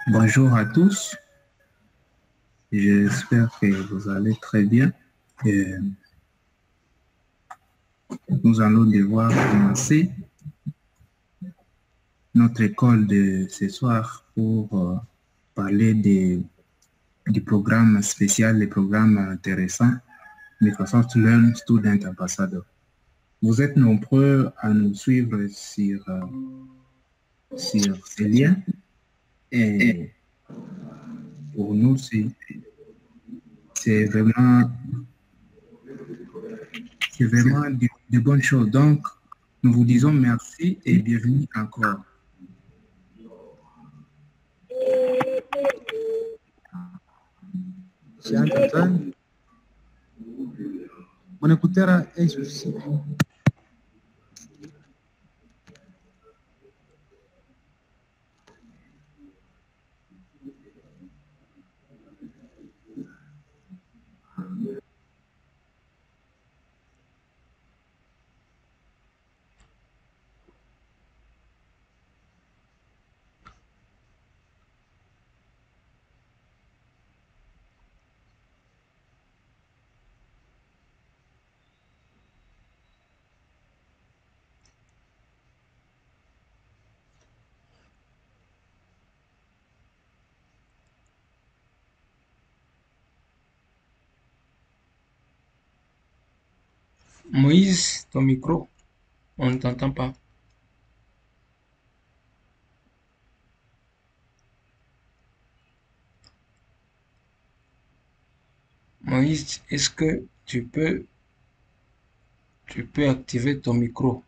Bonjour à tous, j'espère que vous allez très bien. Et nous allons devoir commencer notre école de ce soir pour parler du programme spécial, les programmes intéressants Microsoft Learn Student Ambassador. Vous êtes nombreux à nous suivre sur ces liens et pour nous, c'est vraiment de bonnes choses. Donc, nous vous disons merci et bienvenue encore. Antoine, mon écouteur est souci. Moïse, ton micro, on ne t'entend pas. Moïse, est-ce que tu peux activer ton micro?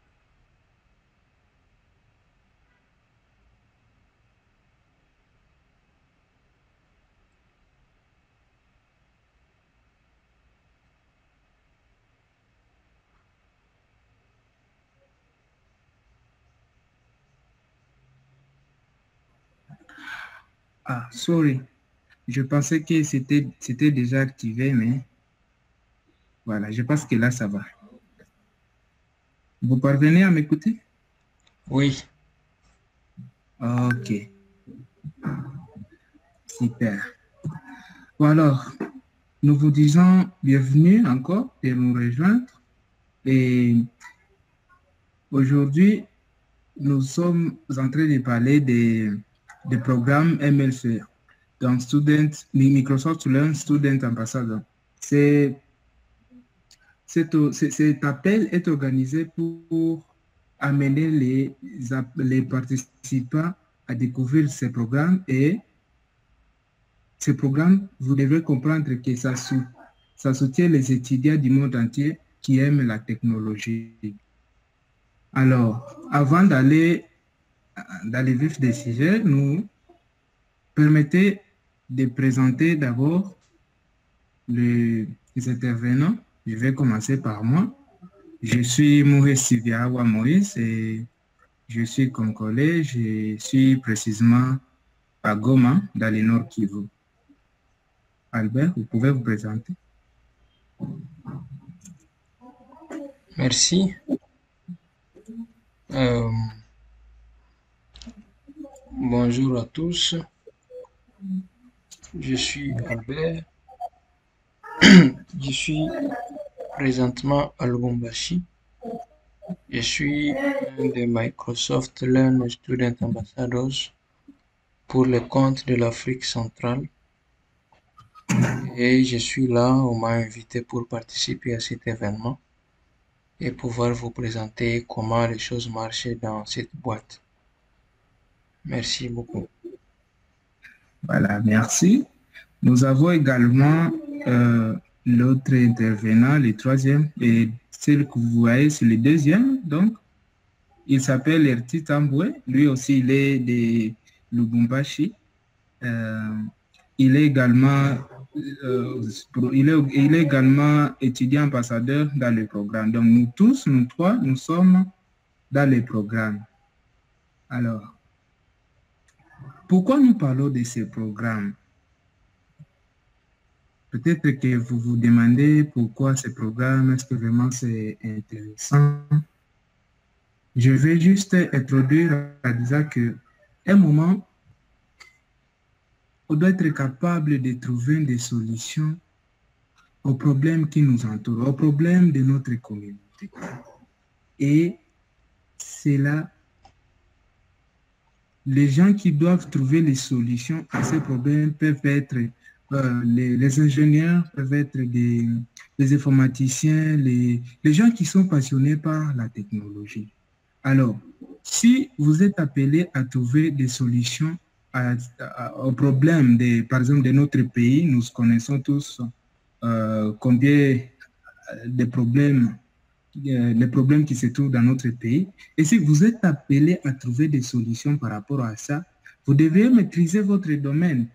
Ah, sorry. Je pensais que c'était déjà activé, mais voilà, je pense que là, ça va. Vous parvenez à m'écouter? Oui, Ok, super. Bon, alors, nous vous disons bienvenue encore de nous rejoindre. Et aujourd'hui, nous sommes en train de parler des programmes MLC, donc Microsoft Learn Student Ambassador. Cet appel est organisé pour amener les participants à découvrir ces programmes et ces programmes, vous devez comprendre que ça soutient les étudiants du monde entier qui aiment la technologie. Alors, avant d'aller dans le vif des sujets, nous permettez de présenter d'abord les intervenants. Je vais commencer par moi. Je suis Maurice Siviawa Moïse et je suis congolais. Je suis précisément à Goma, dans le Nord Kivu. Albert, vous pouvez vous présenter. merci. Euh, Bonjour à tous. Je suis Albert. Je suis présentement à Lubumbashi. Je suis un des Microsoft Learn Student Ambassadors pour le compte de l'Afrique centrale. Et je suis là, on m'a invité pour participer à cet événement et pouvoir vous présenter comment les choses marchent dans cette boîte. Merci beaucoup. Voilà, merci. Nous avons également l'autre intervenant, le troisième, et celle que vous voyez, c'est le deuxième. Donc, il s'appelle Erti Tamboué. Lui aussi, il est de Lubumbashi. Il est également, il est également étudiant ambassadeur dans le programme. Donc, nous tous, nous trois, nous sommes dans le programme. Alors, pourquoi nous parlons de ce programme? Peut-être que vous vous demandez pourquoi ce programme, est-ce que vraiment c'est intéressant? Je vais juste introduire en disant que un moment, on doit être capable de trouver des solutions aux problèmes qui nous entourent, aux problèmes de notre communauté. Et c'est là, les gens qui doivent trouver les solutions à ces problèmes peuvent être les ingénieurs, peuvent être des informaticiens, les gens qui sont passionnés par la technologie. Alors, si vous êtes appelé à trouver des solutions aux problèmes, par exemple, de notre pays, nous connaissons tous combien de problèmes, les problèmes qui se trouvent dans notre pays. Et si vous êtes appelé à trouver des solutions par rapport à ça, vous devez maîtriser votre domaine.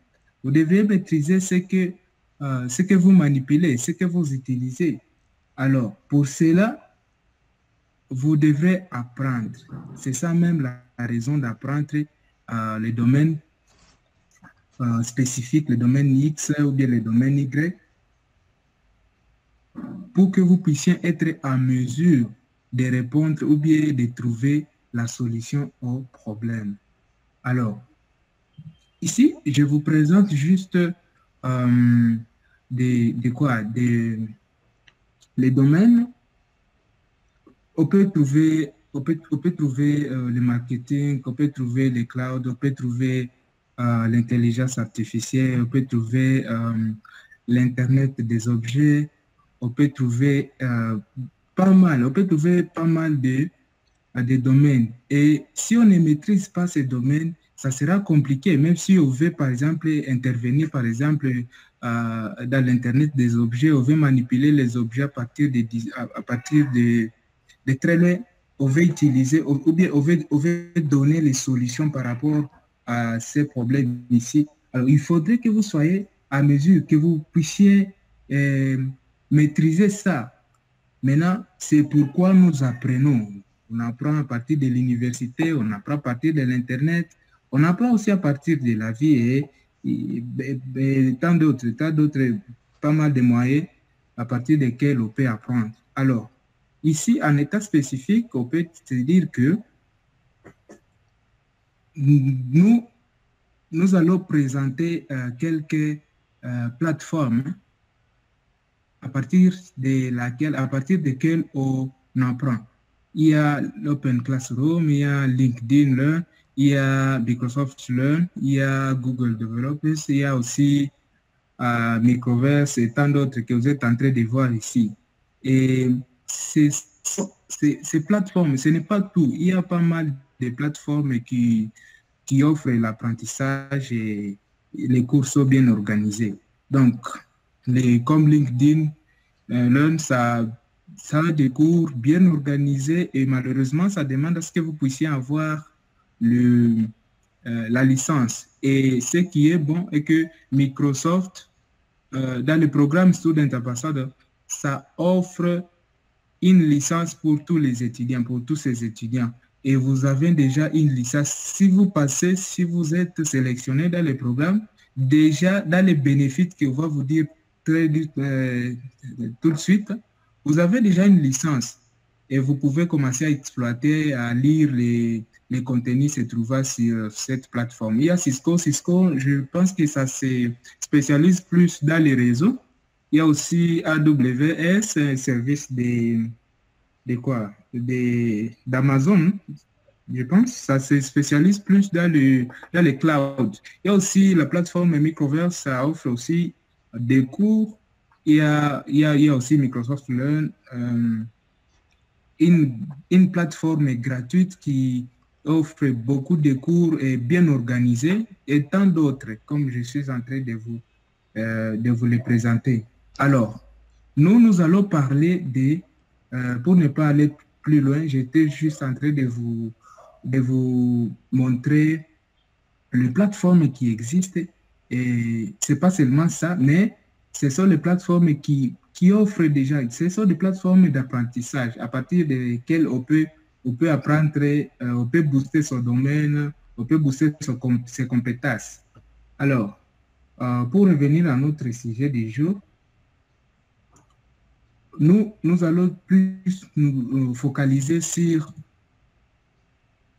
Vous devez maîtriser ce que vous manipulez, ce que vous utilisez. Alors, pour cela, vous devrez apprendre. C'est ça même la raison d'apprendre les domaines spécifiques, les domaines X ou bien les domaines Y, pour que vous puissiez être en mesure de répondre ou bien de trouver la solution au problème. Alors, ici, je vous présente juste les domaines. On peut trouver le marketing, on peut trouver les clouds, on peut trouver l'intelligence artificielle, on peut trouver l'Internet des objets, on peut trouver pas mal de domaines. Et si on ne maîtrise pas ces domaines, ça sera compliqué, même si on veut, par exemple, intervenir, par exemple, dans l'Internet des objets, on veut manipuler les objets à partir de très loin, on veut utiliser, ou bien on veut donner les solutions par rapport à ces problèmes ici. Alors, il faudrait que vous soyez à mesure, que vous puissiez maîtriser ça. Maintenant, c'est pourquoi nous apprenons. On apprend à partir de l'université, on apprend à partir de l'Internet, on apprend aussi à partir de la vie et tant d'autres, pas mal de moyens à partir desquels on peut apprendre. Alors, ici, en état spécifique, on peut se dire que nous allons présenter quelques plateformes à partir desquelles on apprend. Il y a l'Open Classroom, il y a LinkedIn Learn, il y a Microsoft Learn, il y a Google Developers, il y a aussi Microverse et tant d'autres que vous êtes en train de voir ici. Et ces plateformes, ce n'est pas tout. Il y a pas mal de plateformes qui offrent l'apprentissage et les cours sont bien organisés. Donc, comme LinkedIn Learn, ça a des cours bien organisés et malheureusement, ça demande à ce que vous puissiez avoir la licence. Et ce qui est bon est que Microsoft, dans le programme Student Ambassador, ça offre une licence pour tous les étudiants, pour tous ces étudiants. Et vous avez déjà une licence. Si vous êtes sélectionné dans le programme, déjà dans les bénéfices qu'on va vous dire tout de suite, vous avez déjà une licence et vous pouvez commencer à exploiter, à lire les contenus se trouvant sur cette plateforme. Il y a Cisco, je pense que ça se spécialise plus dans les réseaux. Il y a aussi AWS, un service d'Amazon, je pense. Ça se spécialise plus dans les clouds. Il y a aussi la plateforme Microverse, ça offre aussi des cours. Il y a aussi Microsoft Learn, une plateforme gratuite qui offre beaucoup de cours et bien organisés et tant d'autres, comme je suis en train de vous les présenter. Alors, nous allons parler pour ne pas aller plus loin, j'étais juste en train de vous montrer les plateformes qui existent et c'est pas seulement ça, mais ce sont les plateformes qui offrent déjà, ce sont des plateformes d'apprentissage à partir desquelles on peut apprendre, on peut booster son domaine, on peut booster ses compétences. Alors, pour revenir à notre sujet du jour, nous allons plus nous focaliser sur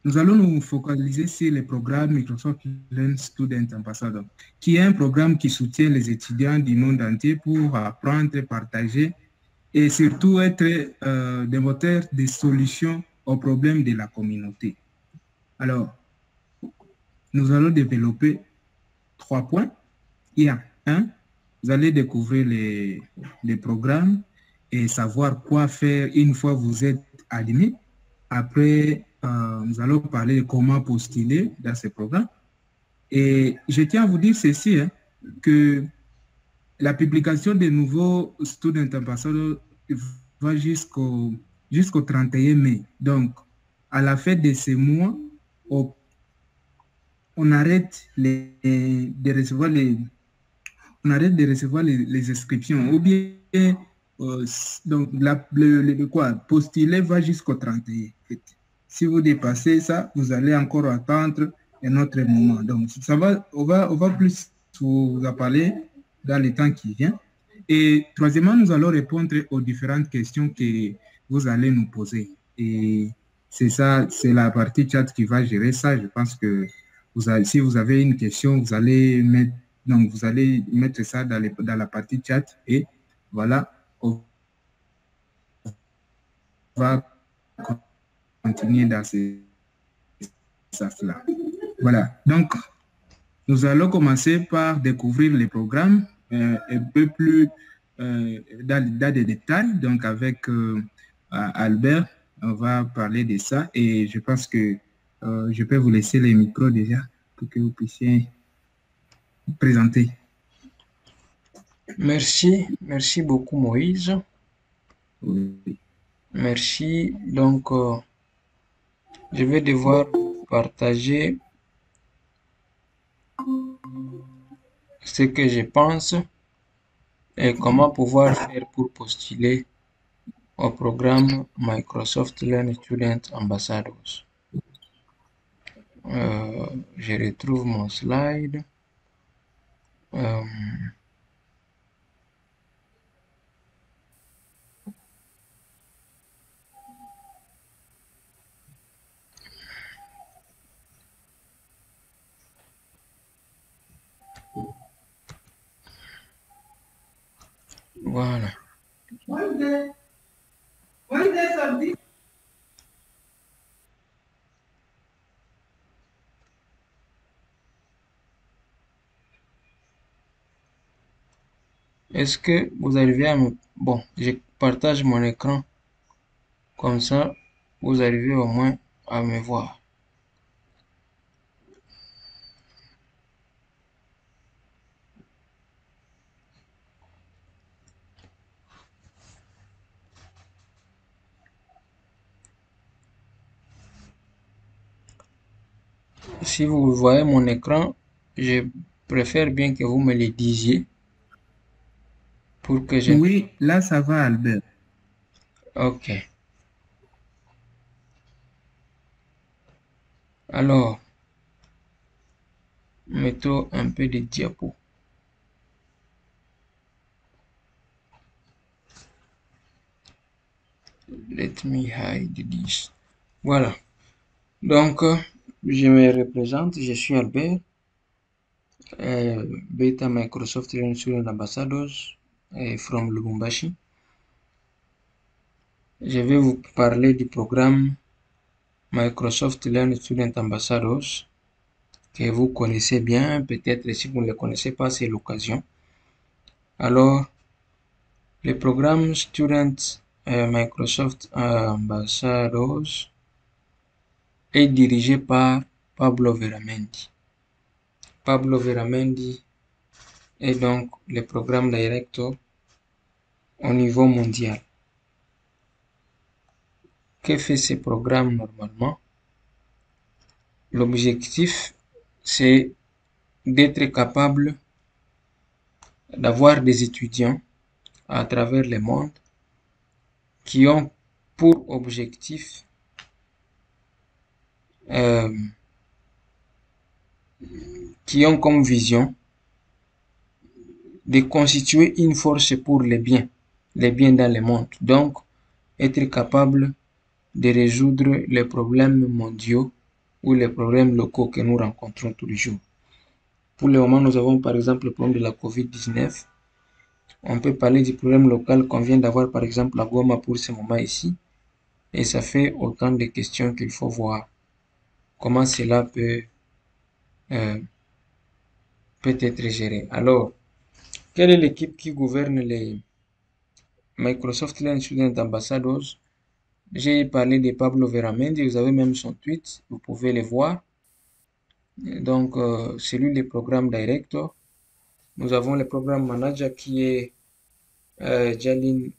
nous allons nous focaliser sur le programme Microsoft Learn Student Ambassador, qui est un programme qui soutient les étudiants du monde entier pour apprendre, partager et surtout être des moteurs de solutions aux problèmes de la communauté. Alors, nous allons développer 3 points. Il y a un, vous allez découvrir les programmes et savoir quoi faire une fois vous êtes admis. Après, nous allons parler de comment postuler dans ces programmes. Et je tiens à vous dire ceci, hein, que la publication des nouveaux Student Ambassadors va jusqu'au 31 mai. Donc, à la fin de ce mois, on arrête de recevoir les inscriptions. Ou bien, donc, postuler va jusqu'au 31. Si vous dépassez ça, vous allez encore attendre un autre moment. Donc, on va plus vous en parler dans le temps qui vient. Et troisièmement, nous allons répondre aux différentes questions que vous allez nous poser. Et c'est ça, c'est la partie chat qui va gérer ça. Je pense que si vous avez une question, vous allez mettre ça dans la partie chat et voilà, on va continuer dans ce sens-là. Voilà, donc nous allons commencer par découvrir les programmes un peu plus dans des détails. Donc avec Albert, on va parler de ça et je pense que je peux vous laisser les micros déjà pour que vous puissiez vous présenter. Merci beaucoup Moïse. Oui. Merci. Donc, je vais devoir partager ce que je pense et comment pouvoir faire pour postuler au programme Microsoft Learn Student Ambassadors. Je retrouve mon slide. Voilà. Est-ce que vous arrivez à me... Bon, je partage mon écran. Comme ça, vous arrivez au moins à me voir. Si vous voyez mon écran, je préfère bien que vous me le disiez pour que je... Oui, là ça va Albert. Ok. Alors, mettons un peu de diapo. Let me hide this. Voilà. Donc, je me représente, je suis Albert, Beta Microsoft Learn Student Ambassadors from Lubumbashi. Je vais vous parler du programme Microsoft Learn Student Ambassadors que vous connaissez bien, peut-être si vous ne le connaissez pas, c'est l'occasion. Alors, le programme Student Microsoft Ambassadors est dirigé par Pablo Veramendi. Pablo Veramendi est donc le programme directeur au niveau mondial. Que fait ce programme normalement? L'objectif, c'est d'être capable d'avoir des étudiants à travers le monde qui ont pour objectif qui ont comme vision de constituer une force pour les biens dans le monde. Donc, être capable de résoudre les problèmes mondiaux ou les problèmes locaux que nous rencontrons tous les jours. Pour le moment, nous avons par exemple le problème de la COVID-19. On peut parler du problème local qu'on vient d'avoir par exemple à Goma pour ce moment ici. Et ça fait autant de questions qu'il faut voir comment cela euh, peut être géré. Alors, quelle est l'équipe qui gouverne les Microsoft Learn Student Ambassadors? J'ai parlé de Pablo Veramendi, vous avez même son tweet, vous pouvez le voir. Donc, c'est lui le programme director. Nous avons le programme manager qui est Jalin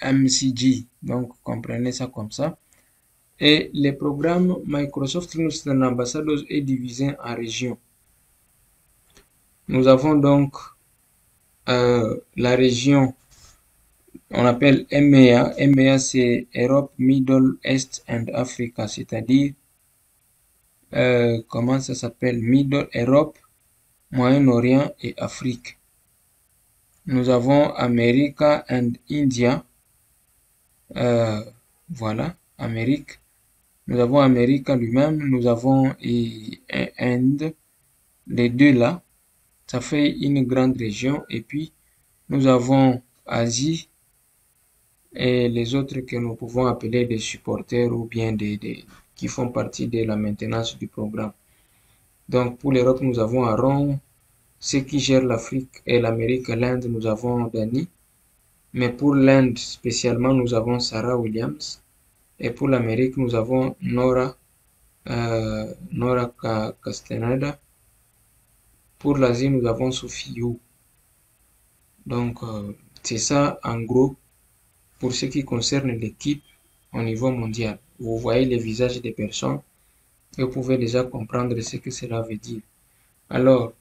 MCG, donc comprenez ça comme ça. Et le programme Microsoft Learn Student Ambassadors est divisé en régions. Nous avons donc la région, on appelle MEA. MEA, c'est Europe, Middle East and Africa, c'est-à-dire, comment ça s'appelle? Middle Europe, Moyen-Orient et Afrique. Nous avons America and India. Voilà, Amérique. Nous avons Amérique lui-même. Nous avons Inde. Les deux là, ça fait une grande région. Et puis, nous avons Asie et les autres que nous pouvons appeler des supporters ou bien qui font partie de la maintenance du programme. Donc, pour l'Europe, nous avons Aaron. Ceux qui gèrent l'Afrique et l'Amérique, l'Inde, nous avons Dani. Mais pour l'Inde, spécialement, nous avons Sarah Williams. Et pour l'Amérique, nous avons Nora Castaneda. Pour l'Asie, nous avons Sophie Yu. Donc, c'est ça, en gros, pour ce qui concerne l'équipe au niveau mondial. Vous voyez les visages des personnes et vous pouvez déjà comprendre ce que cela veut dire. Alors,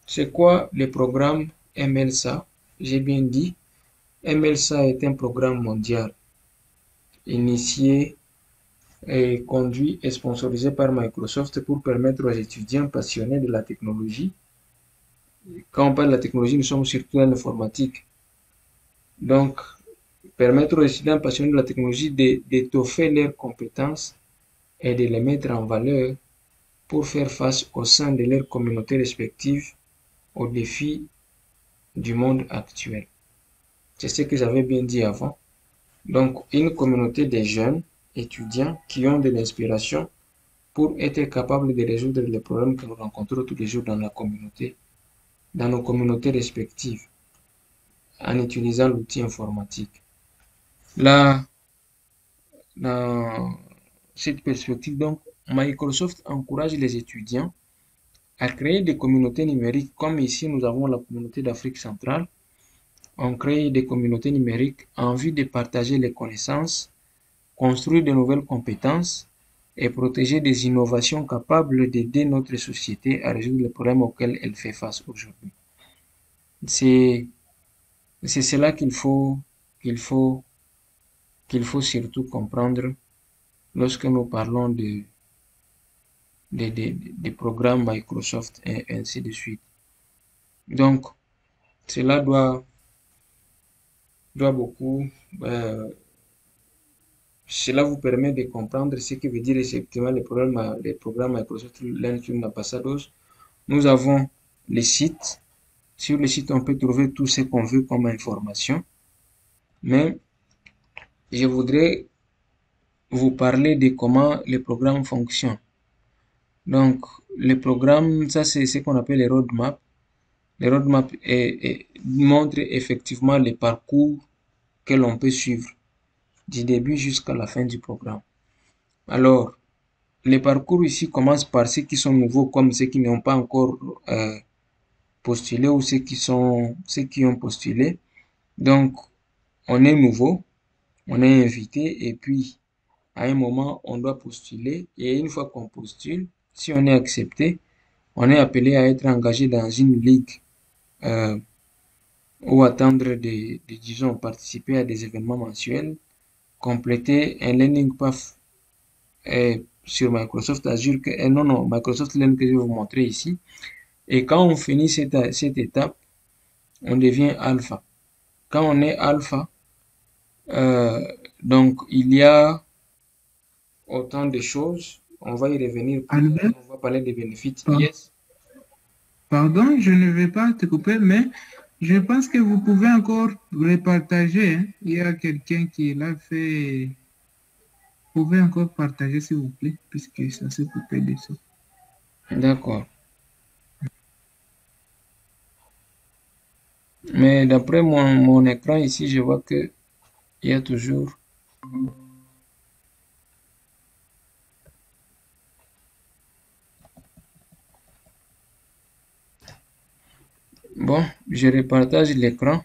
c'est quoi le programme MLSA? J'ai bien dit, MLSA est un programme mondial initié et conduit et sponsorisé par Microsoft pour permettre aux étudiants passionnés de la technologie. Quand on parle de la technologie, nous sommes surtout dans l'informatique. Donc, permettre aux étudiants passionnés de la technologie d'étoffer leurs compétences et de les mettre en valeur pour faire face au sein de leurs communautés respectives aux défis du monde actuel. C'est ce que j'avais bien dit avant. Donc, une communauté de jeunes étudiants qui ont de l'inspiration pour être capables de résoudre les problèmes que nous rencontrons tous les jours dans la communauté, dans nos communautés respectives, en utilisant l'outil informatique. Là, dans cette perspective, donc, Microsoft encourage les étudiants à créer des communautés numériques, comme ici nous avons la communauté d'Afrique centrale. On crée des communautés numériques en vue de partager les connaissances, construire de nouvelles compétences et protéger des innovations capables d'aider notre société à résoudre les problèmes auxquels elle fait face aujourd'hui. C'est cela qu'il faut surtout comprendre lorsque nous parlons des programmes Microsoft et ainsi de suite. Donc, cela doit beaucoup, cela vous permet de comprendre ce que veut dire effectivement les programmes Microsoft Learn Student Ambassadors. Nous avons les sites. Sur le site, on peut trouver tout ce qu'on veut comme information. Mais je voudrais vous parler de comment les programmes fonctionnent. Donc, les programmes, ça c'est ce qu'on appelle les roadmaps. Les roadmaps montrent effectivement les parcours que l'on peut suivre du début jusqu'à la fin du programme. Alors, les parcours ici commencent par ceux qui sont nouveaux, comme ceux qui n'ont pas encore postulé ou ceux qui ont postulé. Donc, on est nouveau, on est invité et puis à un moment, on doit postuler et une fois qu'on postule, si on est accepté, on est appelé à être engagé dans une ligue ou attendre disons, participer à des événements mensuels, compléter un learning path sur Microsoft Azure, Microsoft Learn que je vais vous montrer ici. Et quand on finit cette étape, on devient alpha. Quand on est alpha, donc il y a autant de choses On va y revenir plus tard. Albert, On va parler des bénéfices. par- Yes. pardon, je ne vais pas te couper, mais je pense que vous pouvez encore repartager, hein. Il y a quelqu'un qui l'a fait. Vous pouvez encore partager, s'il vous plaît, puisque ça s'est coupé dessus. D'accord. Mais d'après mon écran ici, je vois que il y a toujours... Bon, je repartage l'écran.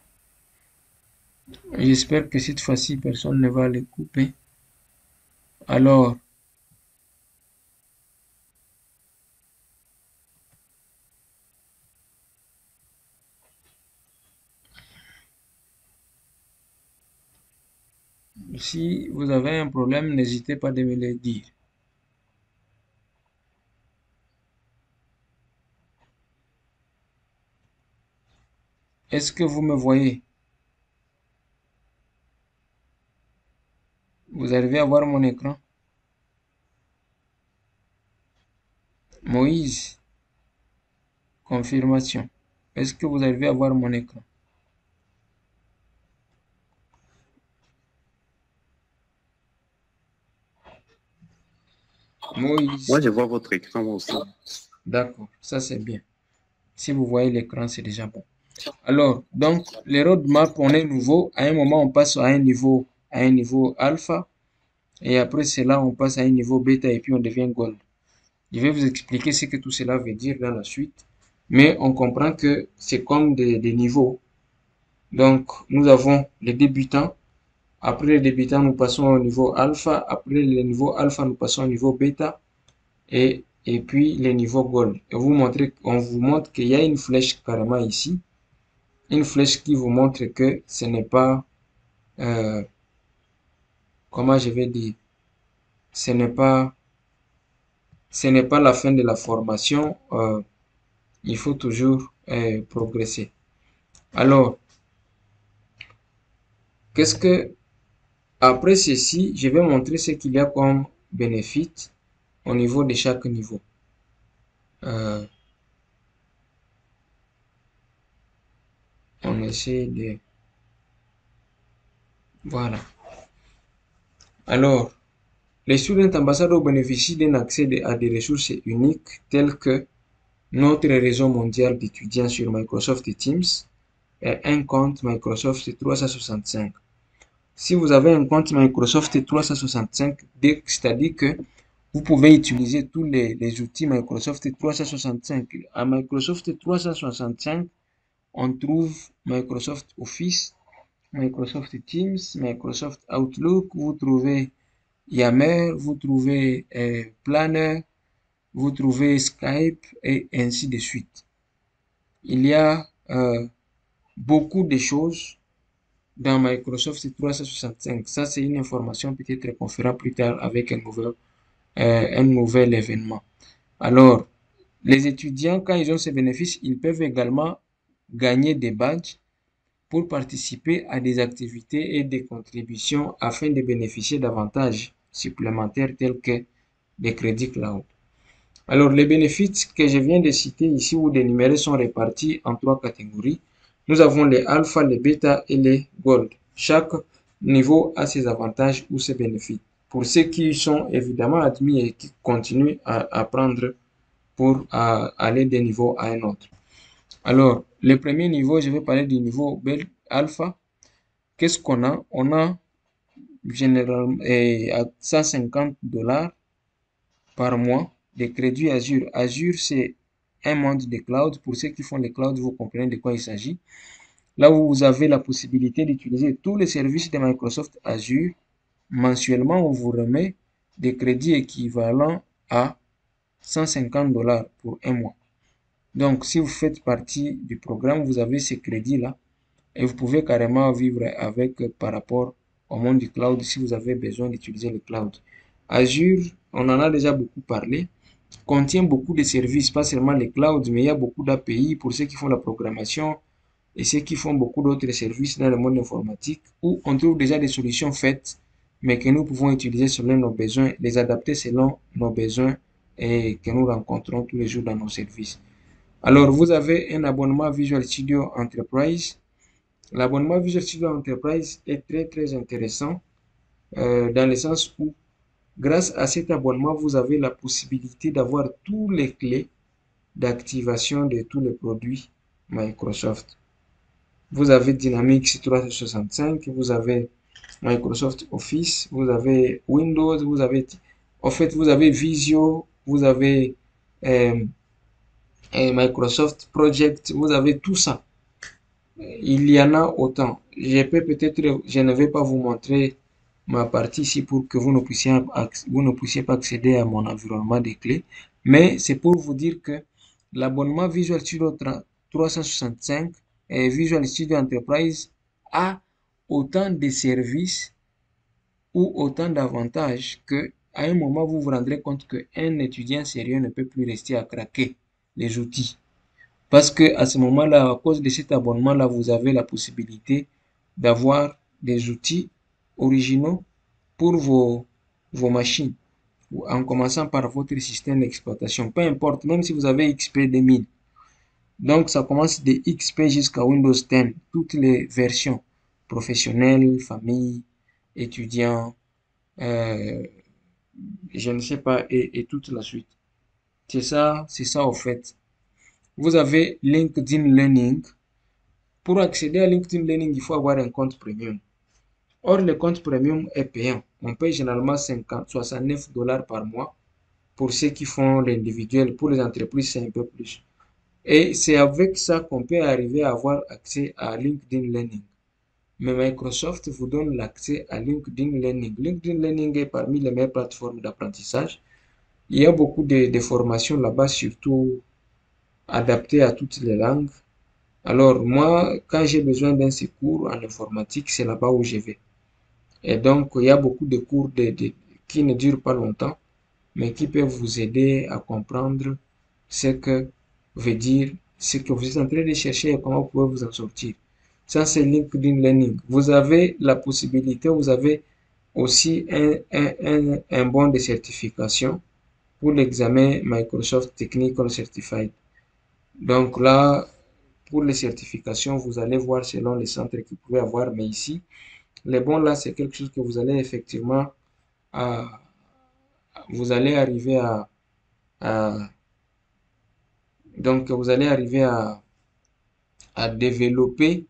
J'espère que cette fois-ci, personne ne va le couper. Alors, si vous avez un problème, n'hésitez pas de me le dire. Est-ce que vous me voyez? Vous arrivez à voir mon écran? Moïse, confirmation. Est-ce que vous arrivez à voir mon écran? Moïse, Moi, je vois votre écran moi aussi. d'accord, ça c'est bien. Si vous voyez l'écran, c'est déjà bon. Alors, donc, les roadmaps, on est nouveau. À un moment, on passe à un niveau alpha. Et après cela, on passe à un niveau bêta et puis on devient gold. Je vais vous expliquer ce que tout cela veut dire dans la suite. Mais on comprend que c'est comme des niveaux. Donc, nous avons les débutants. Après les débutants, nous passons au niveau alpha. Après le niveau alpha, nous passons au niveau bêta. Et puis les niveaux gold. Et on vous montre qu'il y a une flèche carrément ici. Une flèche qui vous montre que ce n'est pas, comment je vais dire, ce n'est pas, ce n'est pas la fin de la formation. Il faut toujours progresser. Alors, qu'est-ce que, après ceci, je vais montrer ce qu'il y a comme bénéfice au niveau de chaque niveau. On essaie de, voilà. Alors, les students ambassadeurs bénéficient d'un accès à des ressources uniques telles que notre réseau mondial d'étudiants sur Microsoft Teams et un compte Microsoft 365. Si vous avez un compte Microsoft 365, c'est-à-dire que vous pouvez utiliser tous les outils Microsoft 365. À Microsoft 365, on trouve Microsoft Office, Microsoft Teams, Microsoft Outlook, vous trouvez Yammer, vous trouvez Planner, vous trouvez Skype et ainsi de suite. Il y a beaucoup de choses dans Microsoft 365. Ça, c'est une information peut-être qu'on fera plus tard avec un nouvel événement. Alors, les étudiants, quand ils ont ces bénéfices, ils peuvent également gagner des badges pour participer à des activités et des contributions afin de bénéficier d'avantages supplémentaires tels que des crédits cloud. Alors, les bénéfices que je viens de citer ici ou d'énumérer sont répartis en 3 catégories. Nous avons les alpha, les bêta et les gold. Chaque niveau a ses avantages ou ses bénéfices. Pour ceux qui sont évidemment admis et qui continuent à apprendre pour aller d'un niveau à un autre. Alors, le premier niveau, je vais parler du niveau alpha. Qu'est-ce qu'on a? On a généralement à 150 $ par mois de crédit Azure. Azure, c'est un monde de cloud. Pour ceux qui font les clouds, vous comprenez de quoi il s'agit. Là où vous avez la possibilité d'utiliser tous les services de Microsoft Azure, mensuellement, on vous remet des crédits équivalents à 150 $ pour un mois. Donc, si vous faites partie du programme, vous avez ces crédits-là et vous pouvez carrément vivre avec par rapport au monde du cloud si vous avez besoin d'utiliser le cloud. Azure, on en a déjà beaucoup parlé, contient beaucoup de services, pas seulement les clouds, mais il y a beaucoup d'API pour ceux qui font la programmation et ceux qui font beaucoup d'autres services dans le monde informatique où on trouve déjà des solutions faites mais que nous pouvons utiliser selon nos besoins, les adapter selon nos besoins et que nous rencontrons tous les jours dans nos services. Alors, vous avez un abonnement Visual Studio Enterprise. L'abonnement Visual Studio Enterprise est très intéressant dans le sens où, grâce à cet abonnement, vous avez la possibilité d'avoir tous les clés d'activation de tous les produits Microsoft. Vous avez Dynamics 365, vous avez Microsoft Office, vous avez Windows, vous avez, en fait, vous avez Visio, vous avez Microsoft Project, vous avez tout ça. Il y en a autant. Je ne vais pas vous montrer ma partie ici pour que vous ne puissiez pas accéder à mon environnement de clés, mais c'est pour vous dire que l'abonnement Visual Studio 365 et Visual Studio Enterprise a autant de services ou autant d'avantages que à un moment vous vous rendrez compte qu'un étudiant sérieux ne peut plus rester à craquer les outils. Parce que à ce moment-là, à cause de cet abonnement-là, vous avez la possibilité d'avoir des outils originaux pour vos machines, en commençant par votre système d'exploitation. Peu importe, même si vous avez XP 2000. Donc, ça commence de XP jusqu'à Windows 10, toutes les versions, professionnelles, famille, étudiants, je ne sais pas, et toute la suite. C'est ça au fait. Vous avez LinkedIn Learning. Pour accéder à LinkedIn Learning, il faut avoir un compte premium. Or, le compte premium est payant. On paye généralement 69 dollars par mois pour ceux qui font l'individuel. Pour les entreprises, c'est un peu plus. Et c'est avec ça qu'on peut arriver à avoir accès à LinkedIn Learning. Mais Microsoft vous donne l'accès à LinkedIn Learning. LinkedIn Learning est parmi les meilleures plateformes d'apprentissage. Il y a beaucoup de formations là-bas, surtout adaptées à toutes les langues. Alors, moi, quand j'ai besoin d'un secours en informatique, c'est là-bas où je vais. Et donc, il y a beaucoup de cours qui ne durent pas longtemps, mais qui peuvent vous aider à comprendre ce que veut dire, ce que vous êtes en train de chercher et comment vous pouvez vous en sortir. Ça, c'est LinkedIn Learning. Vous avez la possibilité, vous avez aussi un bon de certification pour l'examen Microsoft Technical Certified. Donc là, pour les certifications, vous allez voir selon les centres que vous pouvez avoir, mais ici, les bons là, c'est quelque chose que vous allez effectivement vous allez arriver donc vous allez arriver à développer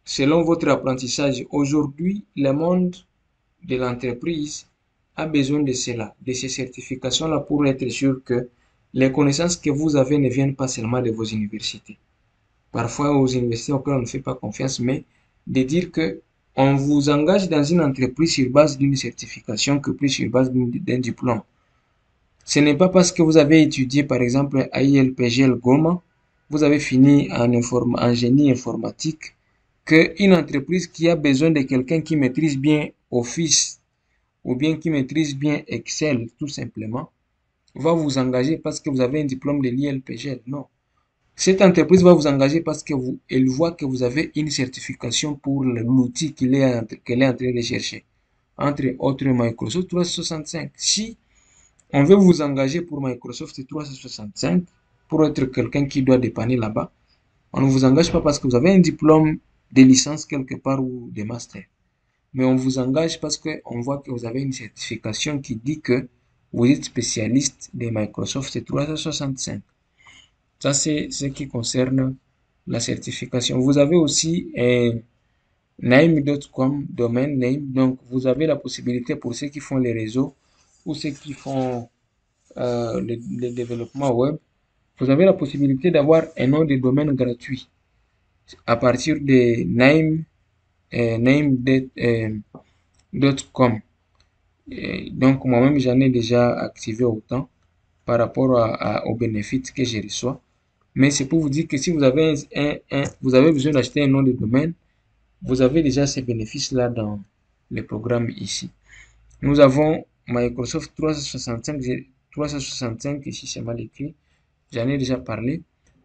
selon votre apprentissage. Aujourd'hui, le monde de l'entreprise a besoin de cela, de ces certifications-là pour être sûr que les connaissances que vous avez ne viennent pas seulement de vos universités. Parfois, aux universités auxquelles on ne fait pas confiance, mais de dire que on vous engage dans une entreprise sur base d'une certification que plus sur base d'un diplôme. Ce n'est pas parce que vous avez étudié, par exemple, à ILPGL Goma, vous avez fini en génie informatique, qu'une entreprise qui a besoin de quelqu'un qui maîtrise bien Office ou bien qui maîtrise bien Excel, tout simplement, va vous engager parce que vous avez un diplôme de l'ILPGL. Non. Cette entreprise va vous engager parce qu'elle voit que vous avez une certification pour l'outil qu'elle est en train de chercher. Entre autres, Microsoft 365. Si on veut vous engager pour Microsoft 365, pour être quelqu'un qui doit dépanner là-bas, on ne vous engage pas parce que vous avez un diplôme de licence quelque part ou de master. Mais on vous engage parce qu'on voit que vous avez une certification qui dit que vous êtes spécialiste de Microsoft 365. Ça, c'est ce qui concerne la certification. Vous avez aussi name.com, domaine name. Donc, vous avez la possibilité pour ceux qui font les réseaux ou ceux qui font le développement web, vous avez la possibilité d'avoir un nom de domaine gratuit à partir de name.com. Donc, moi-même, j'en ai déjà activé autant par rapport aux bénéfices que je reçois. Mais c'est pour vous dire que si vous avez vous avez besoin d'acheter un nom de domaine, vous avez déjà ces bénéfices-là dans les programmes ici. Nous avons Microsoft 365, ici c'est mal écrit, j'en ai déjà parlé.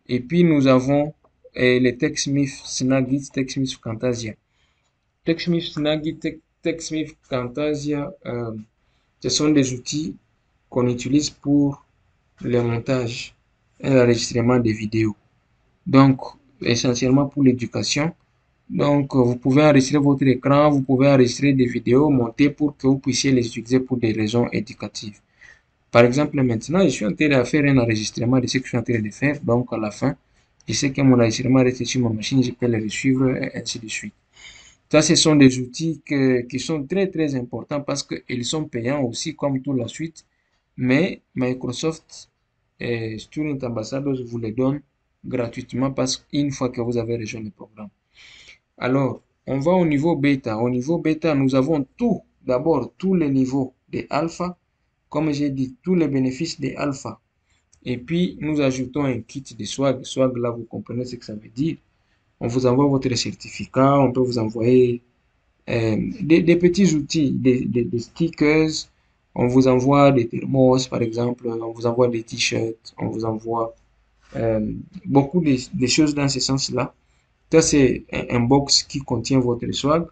Et puis nous avons les TechSmith, Snagit, TechSmith Camtasia. TechSmith, Snagit, TechSmith, Camtasia, ce sont des outils qu'on utilise pour le montage et l'enregistrement des vidéos. Donc, essentiellement pour l'éducation. Donc, vous pouvez enregistrer votre écran, vous pouvez enregistrer des vidéos montées pour que vous puissiez les utiliser pour des raisons éducatives. Par exemple, maintenant, je suis en train de faire un enregistrement de ce que je suis en train de faire. Donc, à la fin, je sais que mon enregistrement reste sur ma machine, je peux le suivre et ainsi de suite. Ça, ce sont des outils qui sont très importants parce qu'ils sont payants aussi, comme toute la suite. Mais Microsoft et Student Ambassadors vous les donne gratuitement parce qu'une fois que vous avez rejoint le programme. Alors, on va au niveau bêta. Au niveau bêta, nous avons tout. D'abord, tous les niveaux de alpha. Comme j'ai dit, tous les bénéfices de alpha. Et puis, nous ajoutons un kit de swag. Swag, là, vous comprenez ce que ça veut dire. On vous envoie votre certificat. On peut vous envoyer des petits outils, des stickers. On vous envoie des thermos, par exemple. On vous envoie des t-shirts. On vous envoie beaucoup de choses dans ce sens-là. Ça, c'est un box qui contient votre swag.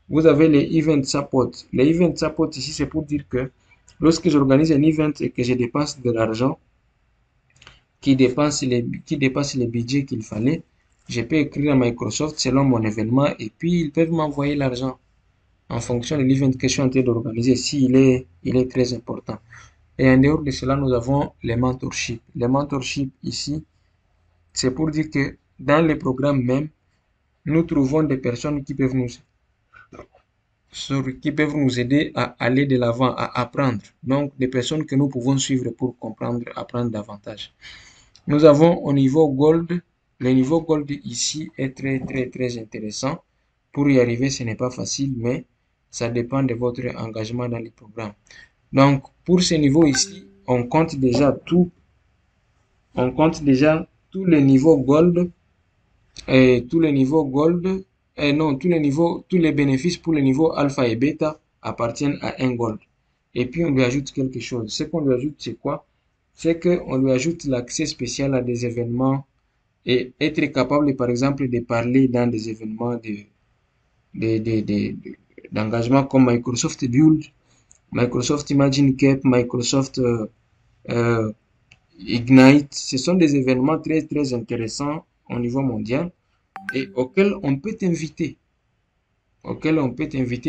Vous avez les event support. Les event support ici, c'est pour dire que lorsque j'organise un event et que je dépense de l'argent qui dépasse les budgets qu'il fallait, je peux écrire à Microsoft selon mon événement et puis ils peuvent m'envoyer l'argent en fonction de l'event que je suis en train d'organiser, s'il il est très important. Et en dehors de cela, nous avons les mentorships. Les mentorships ici, c'est pour dire que dans les programmes même, nous trouvons des personnes qui peuvent nous aider à aller de l'avant, à apprendre. Donc, des personnes que nous pouvons suivre pour comprendre, apprendre davantage. Nous avons au niveau Gold. Le niveau Gold ici est très intéressant. Pour y arriver, ce n'est pas facile, mais ça dépend de votre engagement dans les programmes. Donc, pour ce niveau ici, on compte déjà tous les niveaux Gold et tous les niveaux Gold, et non, tous les bénéfices pour les niveaux Alpha et Beta appartiennent à un Gold. Et puis, on lui ajoute quelque chose. Ce qu'on lui ajoute, c'est quoi? C'est qu'on lui ajoute l'accès spécial à des événements et être capable, par exemple, de parler dans des événements d'engagement comme Microsoft Build, Microsoft Imagine Cap, Microsoft Ignite. Ce sont des événements très intéressants au niveau mondial et auxquels on peut t'inviter.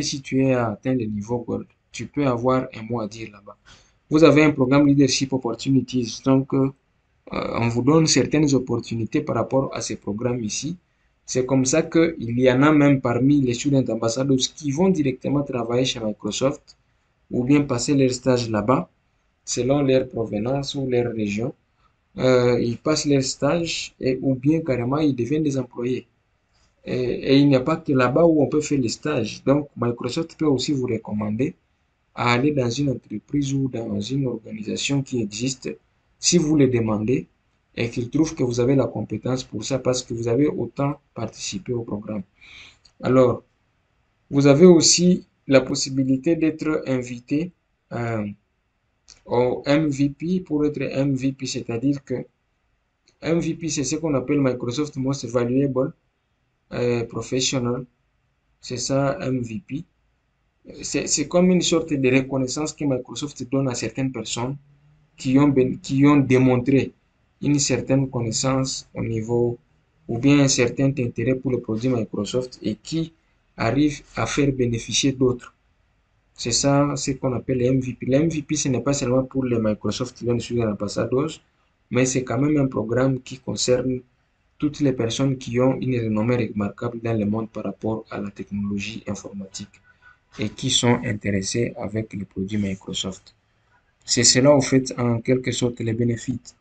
Si tu es atteint le niveau Gold. Tu peux avoir un mot à dire là-bas. Vous avez un programme Leadership Opportunities. Donc, on vous donne certaines opportunités par rapport à ces programmes ici. C'est comme ça qu'il y en a même parmi les student ambassadors qui vont directement travailler chez Microsoft ou bien passer leur stage là-bas selon leur provenance ou leur région. Ils passent leur stage ou bien carrément ils deviennent des employés. Et il n'y a pas que là-bas où on peut faire les stages. Donc, Microsoft peut aussi vous recommander à aller dans une entreprise ou dans une organisation qui existe si vous le demandez et qu'ils trouvent que vous avez la compétence pour ça parce que vous avez autant participé au programme. Alors, vous avez aussi la possibilité d'être invité au MVP pour être MVP, c'est-à-dire que MVP, c'est ce qu'on appelle Microsoft Most Valuable Professional. C'est ça, MVP. C'est comme une sorte de reconnaissance que Microsoft donne à certaines personnes qui ont démontré une certaine connaissance au niveau ou bien un certain intérêt pour le produit Microsoft et qui arrivent à faire bénéficier d'autres. C'est ça ce qu'on appelle les MVP. Les MVP, ce n'est pas seulement pour les Microsoft Student Ambassadors, mais c'est quand même un programme qui concerne toutes les personnes qui ont une renommée remarquable dans le monde par rapport à la technologie informatique et qui sont intéressés avec les produits Microsoft. C'est cela, au fait, en quelque sorte, les bénéfices.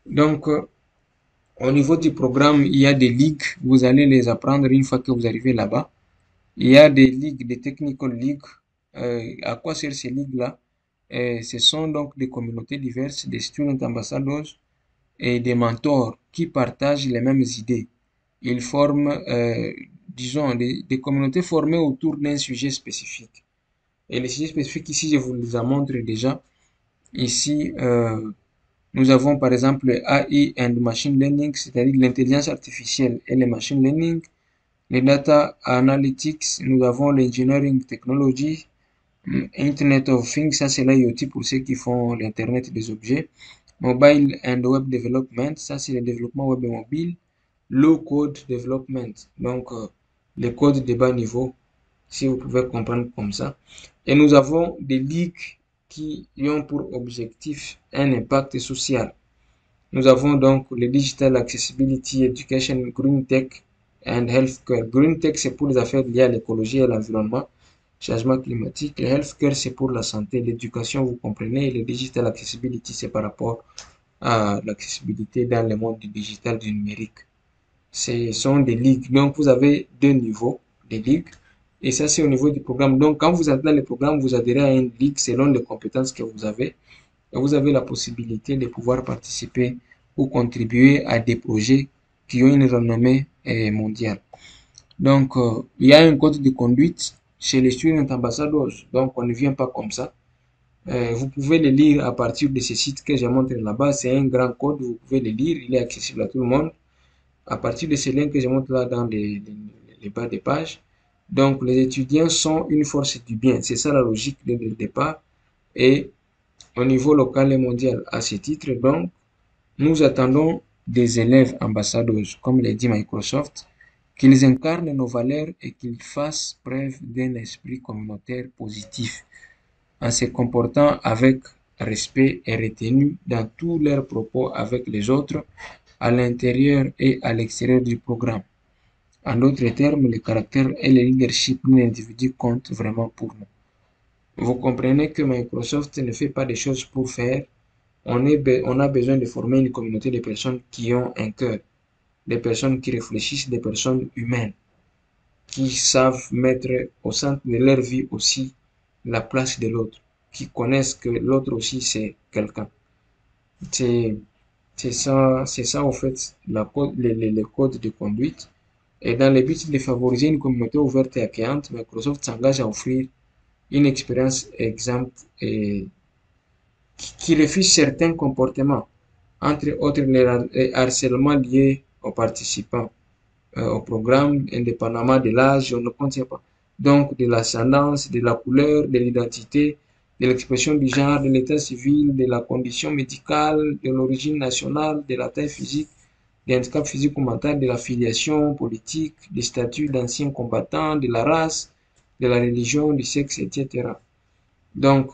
Donc, au niveau du programme, il y a des ligues. Vous allez les apprendre une fois que vous arrivez là-bas. Il y a des ligues, des technical leagues. À quoi servent ces ligues-là? Ce sont donc des communautés diverses, des student ambassadors et des mentors qui partagent les mêmes idées. Ils forment, disons, des communautés formées autour d'un sujet spécifique. Et les sujets spécifiques ici, je vous les en montre déjà. Ici, nous avons par exemple AI and Machine Learning, c'est-à-dire l'intelligence artificielle et le machine learning. les data analytics, nous avons l'engineering technology, Internet of Things, ça c'est l'IoT pour ceux qui font l'Internet des objets. Mobile and Web Development, ça c'est le développement web et mobile. Low Code Development, donc les codes de bas niveau, si vous pouvez comprendre comme ça. Et nous avons des ligues qui ont pour objectif un impact social. Nous avons donc le Digital Accessibility Education, Green Tech and Healthcare. Green Tech, c'est pour les affaires liées à l'écologie et à l'environnement, changement climatique. Le Healthcare, c'est pour la santé, l'éducation, vous comprenez. Et le Digital Accessibility, c'est par rapport à l'accessibilité dans le monde du digital, du numérique. Ce sont des ligues. Donc, vous avez deux niveaux de ligues. Et ça, c'est au niveau du programme. Donc, quand vous êtes dans le programme, vous adhérez à une ligue selon les compétences que vous avez. Et vous avez la possibilité de pouvoir participer ou contribuer à des projets qui ont une renommée mondiale. Donc, il y a un code de conduite chez les Student Ambassadors. Donc, on ne vient pas comme ça. Vous pouvez le lire à partir de ce site que j'ai montré là-bas. C'est un grand code, vous pouvez le lire, il est accessible à tout le monde. À partir de ces liens que je montre là dans les bas des pages. Donc, les étudiants sont une force du bien. C'est ça la logique dès le départ. Et au niveau local et mondial, à ce titre, donc, nous attendons des élèves ambassadeurs, comme l'a dit Microsoft, qu'ils incarnent nos valeurs et qu'ils fassent preuve d'un esprit communautaire positif en se comportant avec respect et retenue dans tous leurs propos avec les autres, à l'intérieur et à l'extérieur du programme. En d'autres termes, le caractère et le leadership d'un individu comptent vraiment pour nous. Vous comprenez que Microsoft ne fait pas des choses pour faire. On a besoin de former une communauté de personnes qui ont un cœur, des personnes qui réfléchissent, des personnes humaines, qui savent mettre au centre de leur vie aussi la place de l'autre, qui connaissent que l'autre aussi c'est quelqu'un. C'est ça en fait les codes de conduite. Et dans le but de favoriser une communauté ouverte et accueillante, Microsoft s'engage à offrir une expérience exemple et qui refuse certains comportements, entre autres les harcèlements liés aux participants au programme, indépendamment de l'âge, on ne contient pas. Donc, de l'ascendance, de la couleur, de l'identité, de l'expression du genre, de l'état civil, de la condition médicale, de l'origine nationale, de la taille physique, des handicaps physiques ou mentaux, de la filiation politique, des statuts d'anciens combattants, de la race, de la religion, du sexe, etc. Donc,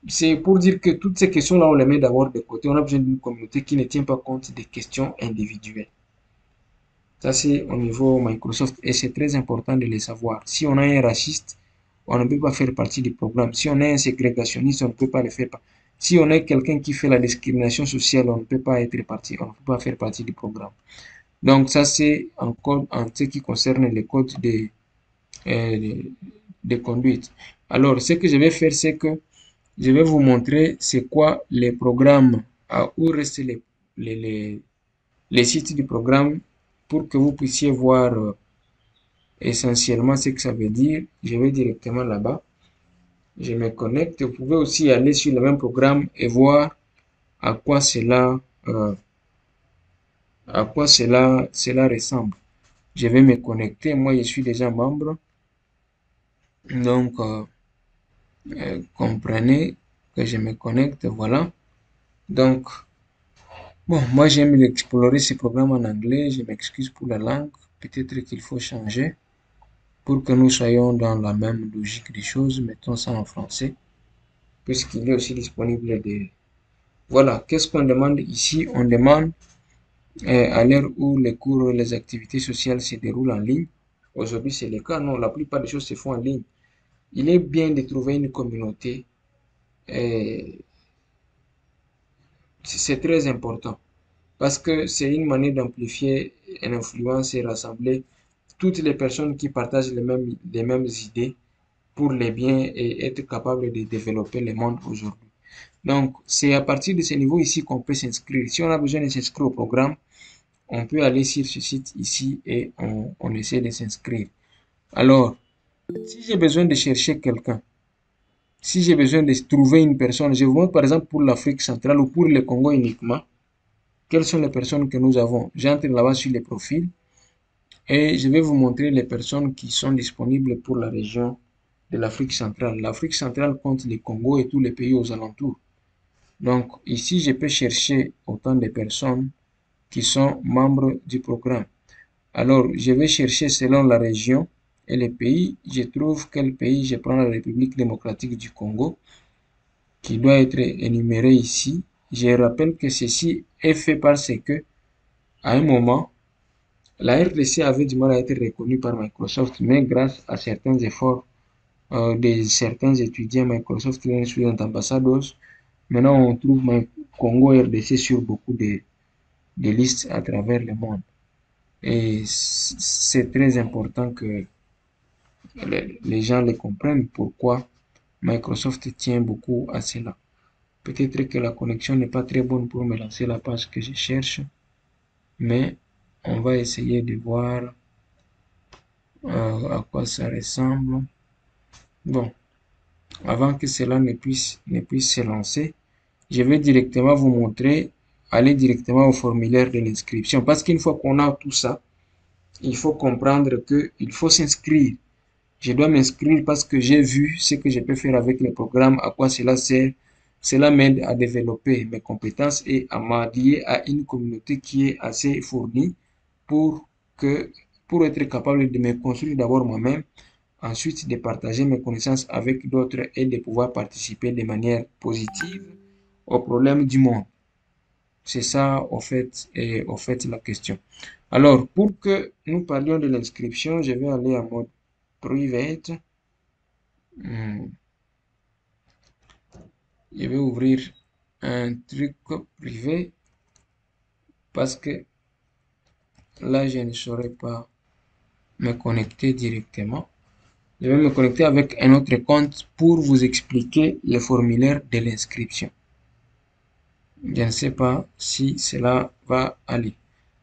c'est pour dire que toutes ces questions-là, on les met d'abord de côté. On a besoin d'une communauté qui ne tient pas compte des questions individuelles. Ça, c'est au niveau Microsoft et c'est très important de le savoir. Si on a un raciste, on ne peut pas faire partie du programme. Si on a un ségrégationniste, on ne peut pas le faire. Si on est quelqu'un qui fait la discrimination sociale, on ne peut pas être partie, on ne peut pas faire partie du programme. Donc, ça, c'est en ce qui concerne les codes de conduite. Alors, ce que je vais faire, c'est que je vais vous montrer c'est quoi les programmes, où restent les sites du programme pour que vous puissiez voir essentiellement ce que ça veut dire. Je vais directement là-bas. Je me connecte. Vous pouvez aussi aller sur le même programme et voir à quoi cela ressemble. Je vais me connecter. Moi, je suis déjà membre. Donc, comprenez que je me connecte. Voilà. Donc, bon, moi, j'aime explorer ce programme en anglais. Je m'excuse pour la langue. Peut-être qu'il faut changer pour que nous soyons dans la même logique des choses. Mettons ça en français, puisqu'il est aussi disponible des... Voilà, qu'est-ce qu'on demande ici? On demande, à l'heure où les cours et les activités sociales se déroulent en ligne, aujourd'hui c'est le cas, non, la plupart des choses se font en ligne. Il est bien de trouver une communauté, c'est très important, parce que c'est une manière d'amplifier une influence et rassembler toutes les personnes qui partagent les mêmes idées pour les biens et être capable de développer le monde aujourd'hui. Donc, c'est à partir de ce niveau ici qu'on peut s'inscrire. Si on a besoin de s'inscrire au programme, on peut aller sur ce site ici et on essaie de s'inscrire. Alors, si j'ai besoin de chercher quelqu'un, si j'ai besoin de trouver une personne, je vous montre par exemple pour l'Afrique centrale ou pour le Congo uniquement, quelles sont les personnes que nous avons. J'entre là-bas sur les profils Et je vais vous montrer les personnes qui sont disponibles pour la région de l'Afrique centrale. L'Afrique centrale compte le Congo et tous les pays aux alentours. Donc ici, je peux chercher autant de personnes qui sont membres du programme. Alors, je vais chercher selon la région et les pays. Je trouve quel pays. Je prends la République démocratique du Congo, qui doit être énuméré ici. Je rappelle que ceci est fait parce que, à un moment, la RDC avait du mal à être reconnue par Microsoft, mais grâce à certains efforts de certains étudiants Microsoft Student Ambassadors, maintenant on trouve Congo RDC sur beaucoup de listes à travers le monde. Et c'est très important que les gens les comprennent pourquoi Microsoft tient beaucoup à cela. Peut-être que la connexion n'est pas très bonne pour me lancer la page que je cherche, mais on va essayer de voir à quoi ça ressemble. Bon, avant que cela ne puisse se lancer, je vais directement vous montrer, aller directement au formulaire de l'inscription. Parce qu'une fois qu'on a tout ça, il faut comprendre qu'il faut s'inscrire. Je dois m'inscrire parce que j'ai vu ce que je peux faire avec le programme, à quoi cela sert. Cela m'aide à développer mes compétences et à m'allier à une communauté qui est assez fournie pour être capable de me construire d'abord moi-même, ensuite de partager mes connaissances avec d'autres et de pouvoir participer de manière positive aux problèmes du monde. C'est ça, au fait la question. Alors, pour que nous parlions de l'inscription, je vais aller en mode private. Je vais ouvrir un truc privé parce que là, je ne saurais pas me connecter directement. Je vais me connecter avec un autre compte pour vous expliquer le formulaire de l'inscription. Je ne sais pas si cela va aller.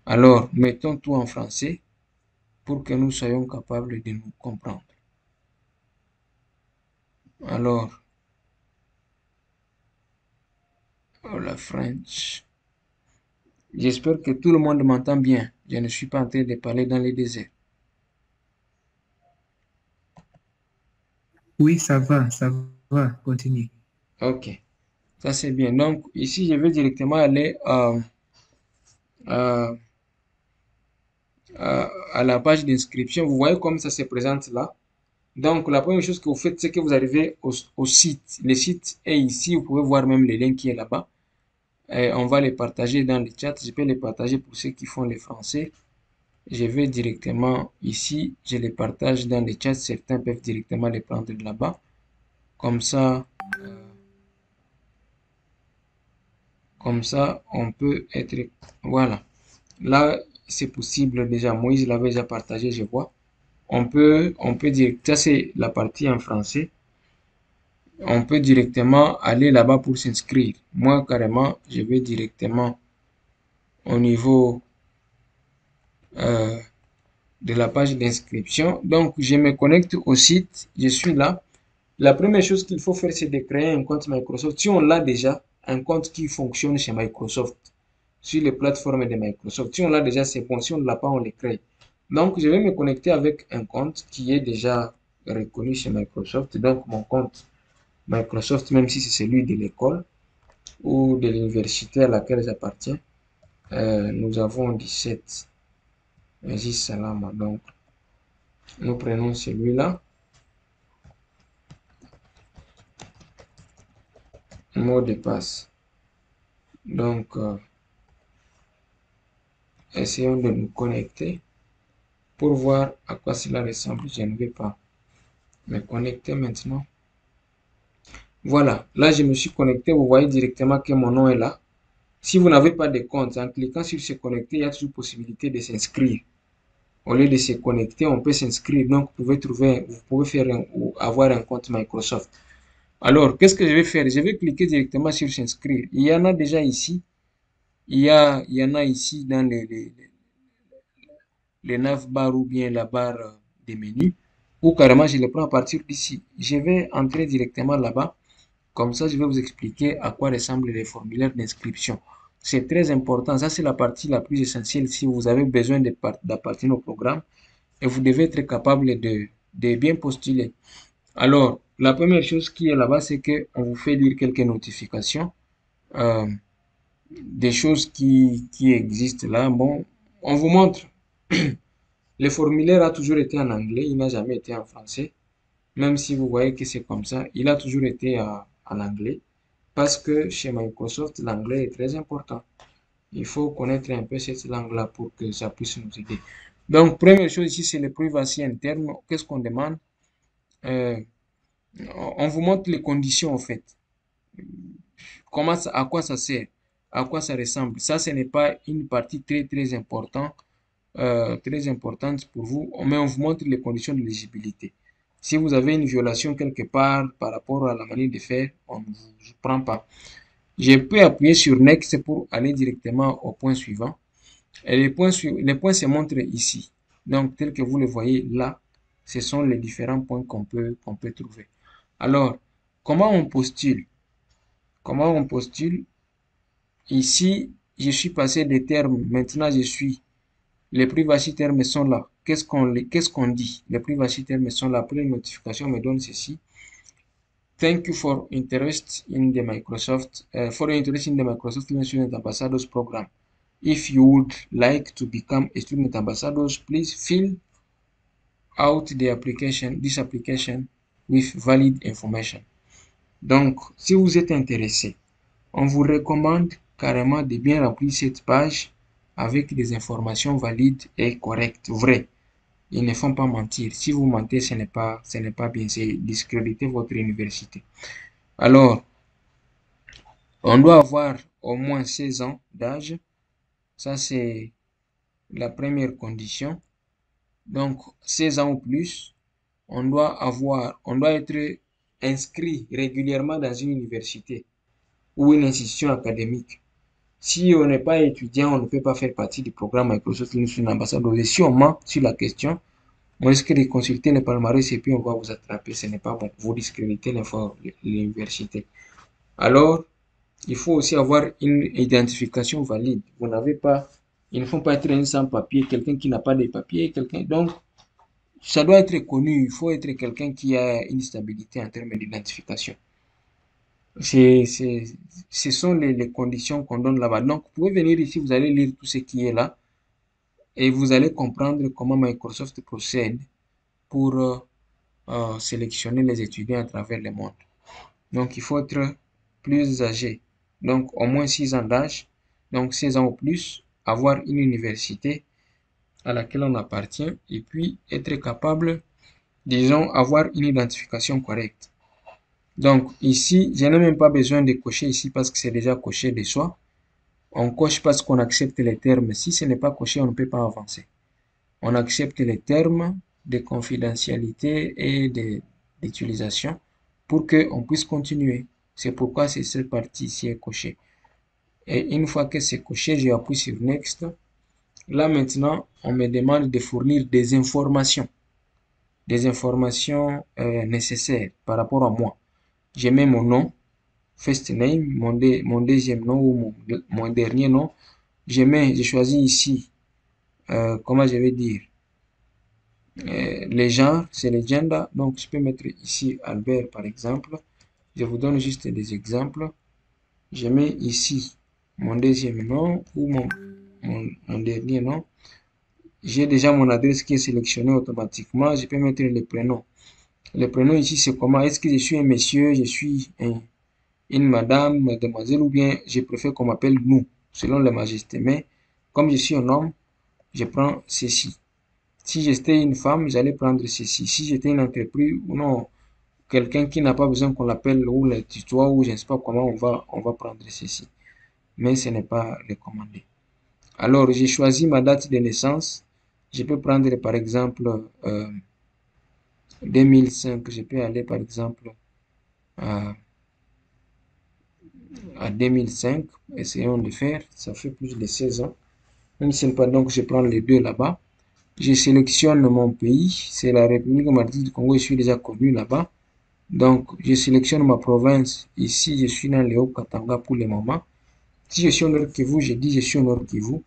Alors, mettons tout en français pour que nous soyons capables de nous comprendre. Alors, la French. J'espère que tout le monde m'entend bien. Je ne suis pas en train de parler dans les déserts. Oui, ça va, continue. Ok, ça c'est bien. Donc, ici, je vais directement aller à, à la page d'inscription. Vous voyez comme ça se présente là. Donc, la première chose que vous faites, c'est que vous arrivez au site. Le site est ici. Vous pouvez voir même le lien qui est là-bas. On va les partager dans le chat. Je peux les partager pour ceux qui font le français. Je vais directement ici. Je les partage dans le chat. Certains peuvent directement les prendre de là-bas. Comme ça, on peut être... Voilà. Là, c'est possible déjà. Moïse l'avait déjà partagé, je vois. On peut dire, ça c'est la partie en français. On peut directement aller là-bas pour s'inscrire. Moi, carrément, je vais directement au niveau de la page d'inscription. Donc, je me connecte au site. Je suis là. La première chose qu'il faut faire, c'est de créer un compte Microsoft. Si on l'a déjà, un compte qui fonctionne chez Microsoft, sur les plateformes de Microsoft. Si on l'a déjà, c'est bon. Si on ne l'a pas, on le crée. Donc, je vais me connecter avec un compte qui est déjà reconnu chez Microsoft. Donc, mon compte Microsoft, même si c'est celui de l'école ou de l'université à laquelle j'appartiens, nous avons 17. Vas-y, Salama. Donc, nous prenons celui-là. Mot de passe. Donc, essayons de nous connecter pour voir à quoi cela ressemble. Je ne vais pas me connecter maintenant. Voilà, là je me suis connecté. Vous voyez directement que mon nom est là. Si vous n'avez pas de compte, en cliquant sur se connecter, il y a toujours possibilité de s'inscrire. Au lieu de se connecter, on peut s'inscrire. Donc, vous pouvez faire ou avoir un compte Microsoft. Alors, qu'est-ce que je vais faire? Je vais cliquer directement sur s'inscrire. Il y en a déjà ici. Il y en a ici dans les navbar ou bien la barre des menus. Ou carrément, je les prends à partir d'ici. Je vais entrer directement là-bas. Comme ça, je vais vous expliquer à quoi ressemblent les formulaires d'inscription. C'est très important. Ça, c'est la partie la plus essentielle si vous avez besoin d'appartenir au programme et vous devez être capable de bien postuler. Alors, la première chose qui est là-bas, c'est qu'on vous fait lire quelques notifications, euh, des choses qui existent là. Bon, on vous montre. Le formulaire a toujours été en anglais, il n'a jamais été en français. Même si vous voyez que c'est comme ça, il a toujours été en anglais. Parce que chez Microsoft, l'anglais est très important. Il faut connaître un peu cette langue-là pour que ça puisse nous aider. Donc, première chose ici, c'est le privacy interne. Qu'est-ce qu'on demande? Euh, on vous montre les conditions, en fait. À quoi ça sert? À quoi ça ressemble? Ça, ce n'est pas une partie très importante pour vous, mais on vous montre les conditions d'éligibilité. Si vous avez une violation quelque part par rapport à la manière de faire, on ne vous prend pas. Je peux appuyer sur Next pour aller directement au point suivant. Et les points se montrent ici. Donc, tel que vous le voyez là, ce sont les différents points qu'on peut trouver. Alors, comment on postule? Comment on postule? Ici, je suis passé des termes. Maintenant, les privacy termes sont là. Qu'est-ce qu'on dit? Les privacy termes sont là. Pour les notifications, me donne ceci. Thank you for interest in the Microsoft Student Ambassadors Program. If you would like to become a student ambassador, please fill out this application with valid information. Donc, si vous êtes intéressé, on vous recommande carrément de bien remplir cette page avec des informations valides et correctes, vraies. Ils ne font pas mentir. Si vous mentez, ce n'est pas bien. C'est discréditer votre université. Alors, on doit avoir au moins 16 ans d'âge. Ça, c'est la première condition. Donc, 16 ans ou plus, on doit être inscrit régulièrement dans une université ou une institution académique. Si on n'est pas étudiant, on ne peut pas faire partie du programme Microsoft Linux Ambassador. Et si on ment sur la question, on risque de consulter le palmarès et puis on va vous attraper. Ce n'est pas bon. Vous discréditez l'université. Alors, il faut aussi avoir une identification valide. Vous n'avez pas, il ne faut pas être un sans-papier, quelqu'un qui n'a pas de papiers, donc, ça doit être connu. Il faut être quelqu'un qui a une stabilité en termes d'identification. Ce sont les conditions qu'on donne là-bas. Donc, vous pouvez venir ici, vous allez lire tout ce qui est là et vous allez comprendre comment Microsoft procède pour sélectionner les étudiants à travers le monde. Donc, il faut être plus âgé. Donc, au moins 6 ans d'âge. Donc, 16 ans ou plus. Avoir une université à laquelle on appartient. Et puis, être capable, disons, avoir une identification correcte. Donc, ici, je n'ai même pas besoin de cocher ici parce que c'est déjà coché de soi. On coche parce qu'on accepte les termes. Si ce n'est pas coché, on ne peut pas avancer. On accepte les termes de confidentialité et d'utilisation pour qu'on puisse continuer. C'est pourquoi cette partie-ci est cochée. Et une fois que c'est coché, j'appuie sur Next. Là maintenant, on me demande de fournir des informations nécessaires par rapport à moi. Je mets mon nom, first name, mon deuxième nom ou mon dernier nom. Je choisis ici, comment je vais dire, les genres, c'est les gender. Donc, je peux mettre ici Albert, par exemple. Je vous donne juste des exemples. Je mets ici mon deuxième nom ou mon dernier nom. J'ai déjà mon adresse qui est sélectionnée automatiquement. Je peux mettre les prénoms. Le prénom ici, c'est comment? Est-ce que je suis un monsieur, je suis une madame, mademoiselle, ou bien je préfère qu'on m'appelle nous, selon la majesté. Mais comme je suis un homme, je prends ceci. Si j'étais une femme, j'allais prendre ceci. Si j'étais une entreprise ou non, quelqu'un qui n'a pas besoin qu'on l'appelle ou le tutoie ou je ne sais pas comment, on va prendre ceci. Mais ce n'est pas recommandé. Alors, j'ai choisi ma date de naissance. Je peux prendre par exemple 2005. Je peux aller par exemple à 2005. Essayons de faire. Ça fait plus de 16 ans. Même si ce n'est pas donc, je prends les deux là-bas. Je sélectionne mon pays. C'est la République démocratique du Congo. Je suis déjà connu là-bas. Donc, je sélectionne ma province. Ici, je suis dans le Haut-Katanga pour le moment. Si je suis au Nord Kivu, je dis je suis au Nord Kivu.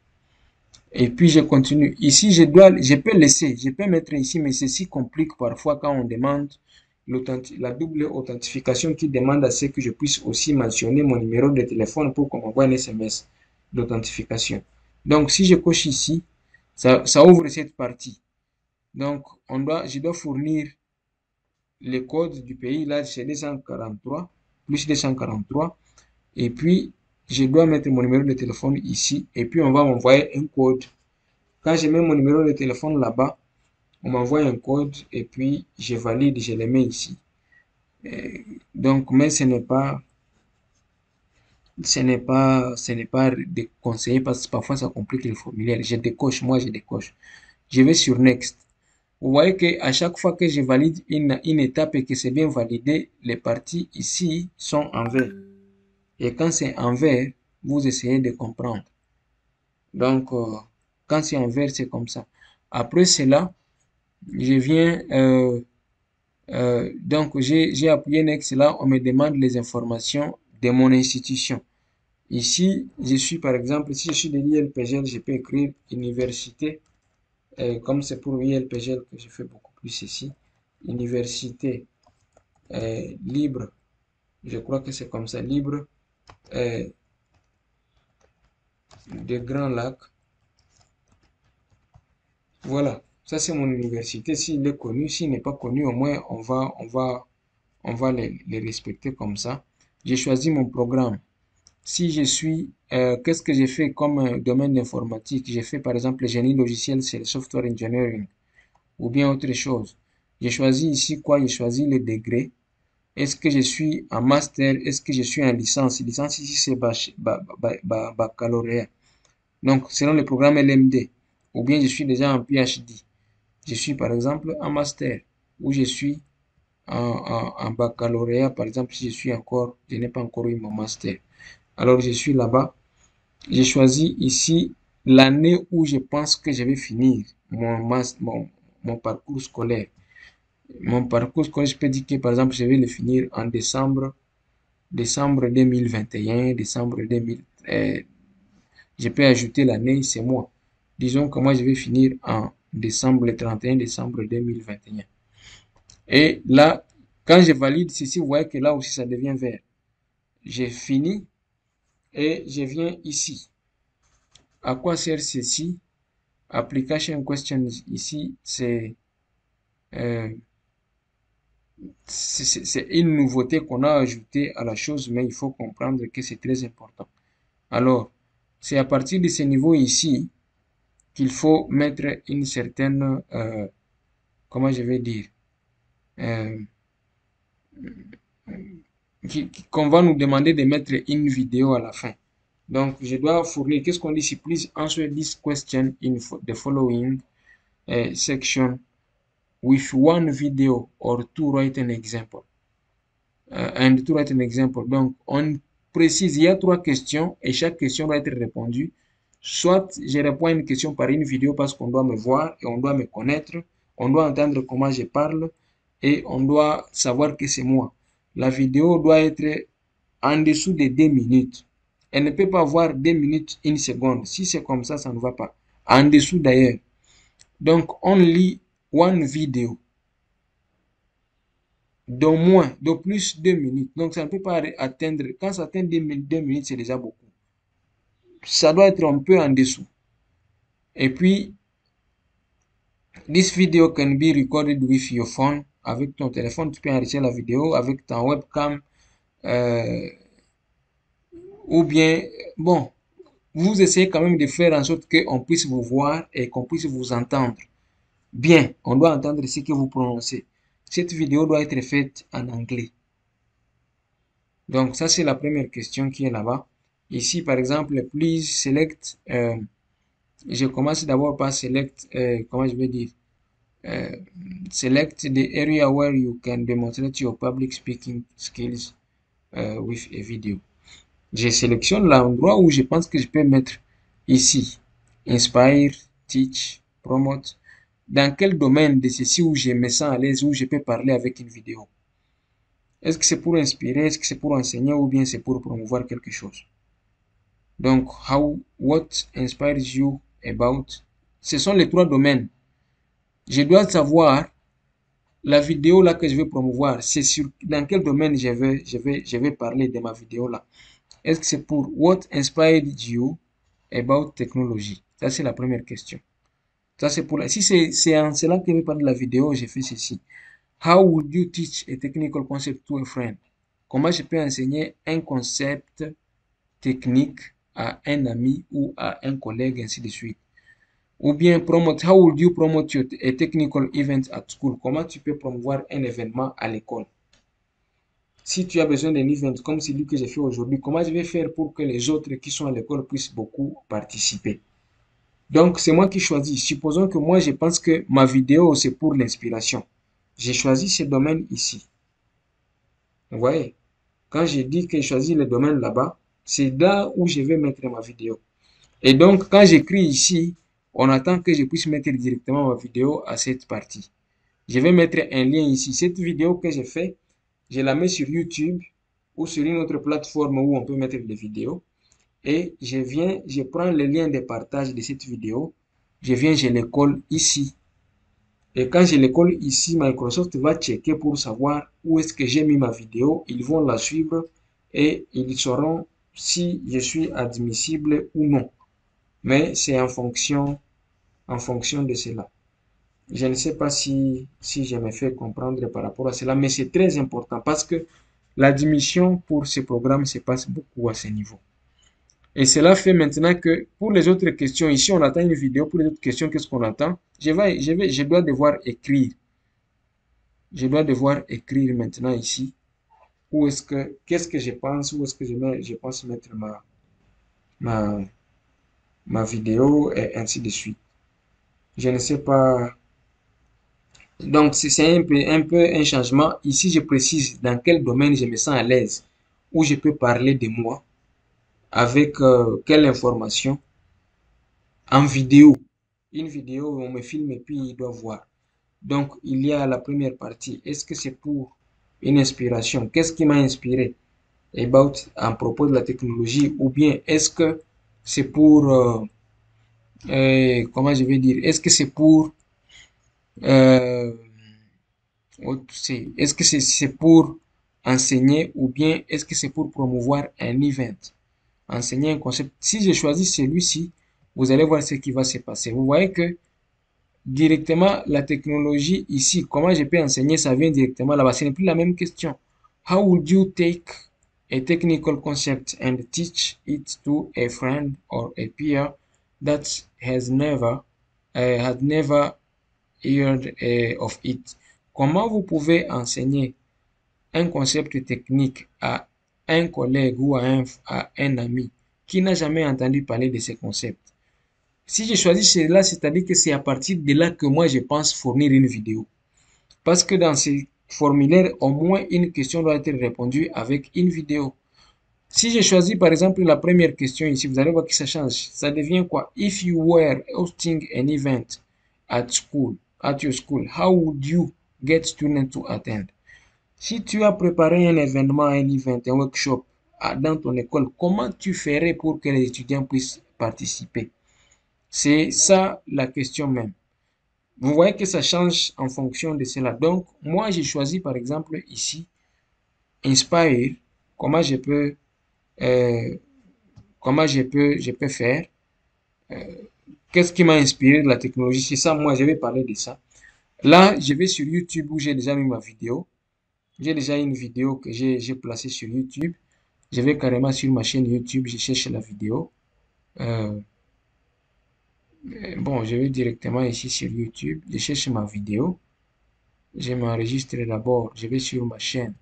Et puis je continue. Ici, je peux laisser, je peux mettre ici, mais ceci complique parfois quand on demande la double authentification qui demande à ce que je puisse aussi mentionner mon numéro de téléphone pour qu'on m'envoie un SMS d'authentification. Donc, si je coche ici, ça ouvre cette partie. Donc, je dois fournir le code du pays, là, c'est 243, plus 243. Et puis, je dois mettre mon numéro de téléphone ici. Et puis, on va m'envoyer un code. Quand je mets mon numéro de téléphone là-bas, on m'envoie un code et puis je valide, je le mets ici. Donc, mais ce n'est pas déconseillé parce que parfois ça complique le formulaire. Je décoche, moi je décoche. Je vais sur Next. Vous voyez qu'à chaque fois que je valide une étape et que c'est bien validé, les parties ici sont en vert. Et quand c'est en vert, vous essayez de comprendre. Donc, quand c'est en vert, c'est comme ça. Après cela, je viens, donc j'ai appuyé Next. Là, on me demande les informations de mon institution. Ici, je suis par exemple, si je suis de l'ILPGL, je peux écrire université. Comme c'est pour l'ILPGL que je fais beaucoup plus ici. Université libre, je crois que c'est comme ça, libre de Grand Lac. Voilà, ça c'est mon université. S'il est connu, s'il n'est pas connu, au moins on va les respecter comme ça. J'ai choisi mon programme. Si je suis, qu'est-ce que j'ai fait comme domaine d'informatique? J'ai fait par exemple le génie logiciel, c'est le software engineering ou bien autre chose. J'ai choisi ici quoi? J'ai choisi le degré. Est-ce que je suis en master? Est-ce que je suis en licence? Licence ici c'est baccalauréat. Donc selon le programme LMD. Ou bien je suis déjà en PhD. Je suis par exemple en master ou je suis en baccalauréat. Par exemple, si je n'ai pas encore eu mon master. Alors je suis là-bas. J'ai choisi ici l'année où je pense que je vais finir mon parcours scolaire. Mon parcours scolaire, je peux dire que par exemple, je vais le finir en décembre 2021, décembre 2000. Je peux ajouter l'année, c'est moi. Disons que moi, je vais finir en décembre, le 31 décembre 2021. Et là, quand je valide ceci, vous voyez que là aussi, ça devient vert. J'ai fini et je viens ici. À quoi sert ceci? Application questions. Ici, c'est une nouveauté qu'on a ajoutée à la chose, mais il faut comprendre que c'est très important. Alors, c'est à partir de ce niveau ici qu'il faut mettre une certaine, comment je vais dire, qu'on va nous demander de mettre une vidéo à la fin. Donc, je dois fournir, qu'est-ce qu'on dit ici? Please answer this question in the following section with one video or to write an example. And to write an example. Donc, on précise, il y a 3 questions et chaque question doit être répondue. Soit je réponds à une question par une vidéo parce qu'on doit me voir et on doit me connaître, on doit entendre comment je parle et on doit savoir que c'est moi. La vidéo doit être en dessous de 2 minutes. Elle ne peut pas avoir 2 minutes, 1 seconde. Si c'est comme ça, ça ne va pas. En dessous d'ailleurs. Donc, only one video d'au moins, de plus 2 minutes. Donc, ça ne peut pas atteindre, quand ça atteint 2 minutes, c'est déjà beaucoup. Ça doit être un peu en dessous. Et puis, this video can be recorded with your phone. Avec ton téléphone, tu peux enregistrer la vidéo avec ta webcam. Ou bien, bon, vous essayez quand même de faire en sorte qu'on puisse vous voir et qu'on puisse vous entendre. Bien, on doit entendre ce que vous prononcez. Cette vidéo doit être faite en anglais. Donc, ça, c'est la première question qui est là-bas. Ici, par exemple, please select. Je commence d'abord par select, comment je vais dire? Select the area where you can demonstrate your public speaking skills with a video. Je sélectionne l'endroit où je pense que je peux mettre ici. Inspire, teach, promote. Dans quel domaine de ceci où je me sens à l'aise, où je peux parler avec une vidéo? Est-ce que c'est pour inspirer, est-ce que c'est pour enseigner ou bien c'est pour promouvoir quelque chose? Donc, what inspires you about? Ce sont les trois domaines. Je dois savoir la vidéo là que je vais promouvoir, c'est sur dans quel domaine je vais parler de ma vidéo là. Est-ce que c'est pour what inspired you about technology? Ça, c'est la première question. Ça, c'est pour si c'est en cela que je vais parler de la vidéo, j'ai fait ceci. How would you teach a technical concept to a friend? Comment je peux enseigner un concept technique à un ami ou à un collègue, ainsi de suite. Ou bien how would you promote a technical event at school? Comment tu peux promouvoir un événement à l'école? Si tu as besoin d'un event comme celui que j'ai fait aujourd'hui, comment je vais faire pour que les autres qui sont à l'école puissent beaucoup participer? Donc, c'est moi qui choisis. Supposons que moi, je pense que ma vidéo, c'est pour l'inspiration. J'ai choisi ce domaine ici. Vous voyez? Quand j'ai dit que j'ai choisi le domaine là-bas, c'est là où je vais mettre ma vidéo. Et donc, quand j'écris ici, on attend que je puisse mettre directement ma vidéo à cette partie. Je vais mettre un lien ici. Cette vidéo que j'ai fait, je la mets sur YouTube ou sur une autre plateforme où on peut mettre des vidéos. Et je prends le lien de partage de cette vidéo. Je le colle ici. Et quand je le colle ici, Microsoft va checker pour savoir où est-ce que j'ai mis ma vidéo. Ils vont la suivre et ils sauront si je suis admissible ou non. Mais c'est en fonction de cela. Je ne sais pas si je me fais comprendre par rapport à cela, mais c'est très important parce que l'admission pour ce programme se passe beaucoup à ce niveau. Et cela fait maintenant que pour les autres questions, ici on attend une vidéo, pour les autres questions, qu'est-ce qu'on attend? Je dois devoir écrire. Je dois devoir écrire maintenant ici. Qu'est-ce que je pense, où est-ce que je pense mettre ma vidéo et ainsi de suite. Je ne sais pas. Donc, c'est un peu un changement. Ici, je précise dans quel domaine je me sens à l'aise, où je peux parler de moi, avec quelle information, en vidéo. Une vidéo où on me filme et puis il doit voir. Donc, il y a la première partie. Est-ce que c'est pour une inspiration? Qu'est-ce qui m'a inspiré à propos de la technologie? Ou bien, est-ce que c'est pour, comment je vais dire, est-ce que c'est pour, euh, est-ce que c'est pour enseigner ou bien est-ce que c'est pour promouvoir un event? Enseigner un concept. Si je choisis celui-ci, vous allez voir ce qui va se passer. Vous voyez que directement la technologie ici, comment je peux enseigner, ça vient directement là-bas. Ce n'est plus la même question. How would you take a technical concept and teach it to a friend or a peer that had never heard of it? Comment vous pouvez enseigner un concept technique à un collègue ou à un ami qui n'a jamais entendu parler de ce concept? Si je choisis cela, c'est-à-dire que c'est à partir de là que moi je pense fournir une vidéo. Parce que dans ces formulaires, au moins une question doit être répondue avec une vidéo. Si je choisis par exemple la première question ici, vous allez voir que ça change. Ça devient quoi? If you were hosting an event at your school, how would you get students to attend? Si tu as préparé un événement, un event, un workshop dans ton école, comment tu ferais pour que les étudiants puissent participer? C'est ça la question même. Vous voyez que ça change en fonction de cela. Donc, moi, j'ai choisi par exemple ici, Inspire, comment je peux, euh, je peux faire, qu'est-ce qui m'a inspiré de la technologie. C'est ça, moi, je vais parler de ça. Là, je vais sur YouTube où j'ai déjà mis ma vidéo. J'ai déjà une vidéo que j'ai placée sur YouTube. Je vais carrément sur ma chaîne YouTube, je cherche la vidéo. Bon, je vais directement ici sur YouTube, je cherche ma vidéo. Je m'enregistre d'abord, je vais sur ma chaîne.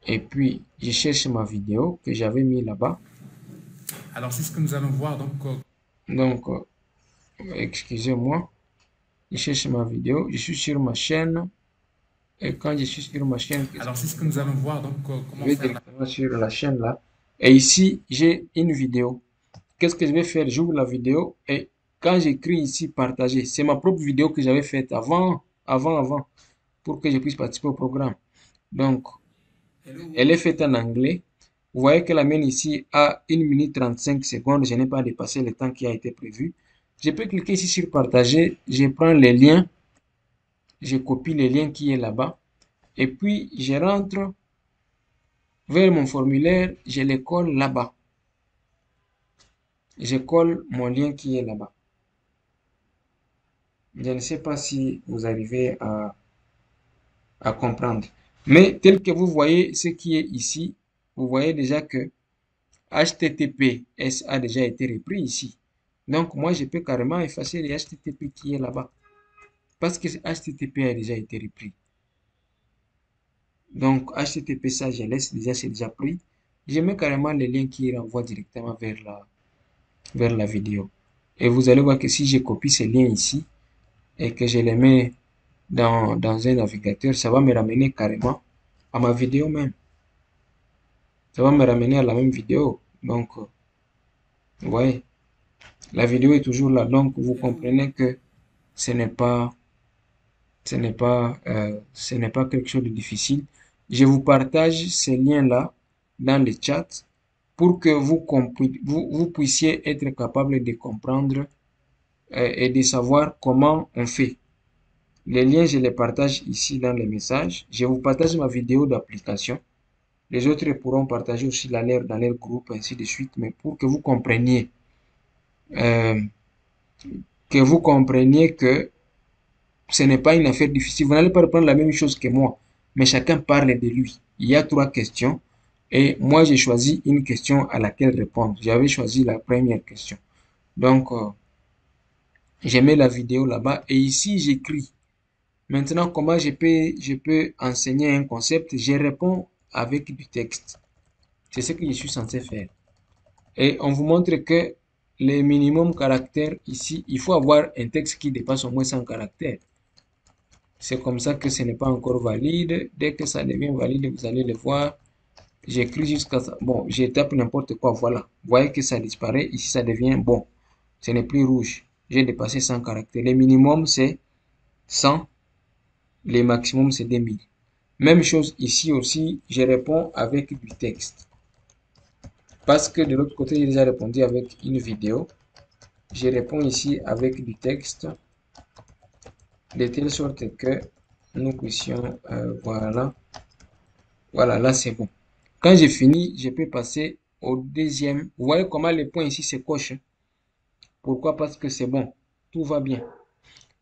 Et puis, je cherche ma vidéo que j'avais mis là-bas. Alors, c'est ce que nous allons voir. Donc, excusez-moi. Je cherche ma vidéo, je suis sur ma chaîne. Et quand je suis sur ma chaîne, alors c'est ce que nous allons voir. Donc, je vais directement sur la chaîne là. Et ici, j'ai une vidéo. Qu'est-ce que je vais faire? J'ouvre la vidéo et quand j'écris ici partager, c'est ma propre vidéo que j'avais faite avant, pour que je puisse participer au programme. Donc, elle est faite en anglais. Vous voyez que la mienne ici a 1 minute 35 secondes. Je n'ai pas dépassé le temps qui a été prévu. Je peux cliquer ici sur partager. Je prends les liens. Je copie le lien qui est là-bas. Et puis, je rentre vers mon formulaire. Je le colle là-bas. Je colle mon lien qui est là-bas. Je ne sais pas si vous arrivez à comprendre. Mais tel que vous voyez ce qui est ici, vous voyez déjà que HTTPS a déjà été repris ici. Donc, moi, je peux carrément effacer le HTTP qui est là-bas. Parce que HTTP a déjà été repris. Donc, HTTP, ça, je laisse déjà, c'est déjà pris. Je mets carrément le lien qui renvoie directement vers la vidéo. Et vous allez voir que si je copie ce lien ici et que je le mets dans un navigateur, ça va me ramener carrément à ma vidéo même. Ça va me ramener à la même vidéo. Donc, vous voyez, la vidéo est toujours là. Donc, vous comprenez que ce n'est pas quelque chose de difficile. Je vous partage ces liens-là dans le chat pour que vous puissiez être capable de comprendre et de savoir comment on fait. Les liens, je les partage ici dans les messages. Je vous partage ma vidéo d'application. Les autres pourront partager aussi la leur dans leur groupe, ainsi de suite. Mais pour que vous compreniez que ce n'est pas une affaire difficile. Vous n'allez pas reprendre la même chose que moi, mais chacun parle de lui. Il y a 3 questions et moi j'ai choisi une question à laquelle répondre. J'avais choisi la première question. Donc, je mets la vidéo là-bas et ici j'écris. Maintenant, comment je peux enseigner un concept? Je réponds avec du texte. C'est ce que je suis censé faire. Et on vous montre que les minimum caractères ici, il faut avoir un texte qui dépasse au moins 100 caractères. C'est comme ça que ce n'est pas encore valide. Dès que ça devient valide, vous allez le voir. J'écris jusqu'à ça. Bon, je tape n'importe quoi. Voilà. Vous voyez que ça disparaît. Ici, ça devient bon. Ce n'est plus rouge. J'ai dépassé 100 caractères. Le minimum, c'est 100. Le maximum, c'est 2000. Même chose ici aussi. Je réponds avec du texte. Parce que de l'autre côté, j'ai déjà répondu avec une vidéo. Je réponds ici avec du texte. De telle sorte que nous puissions, voilà, là c'est bon. Quand j'ai fini, je peux passer au deuxième. Vous voyez comment les points ici se cochent. Pourquoi? Parce que c'est bon, tout va bien.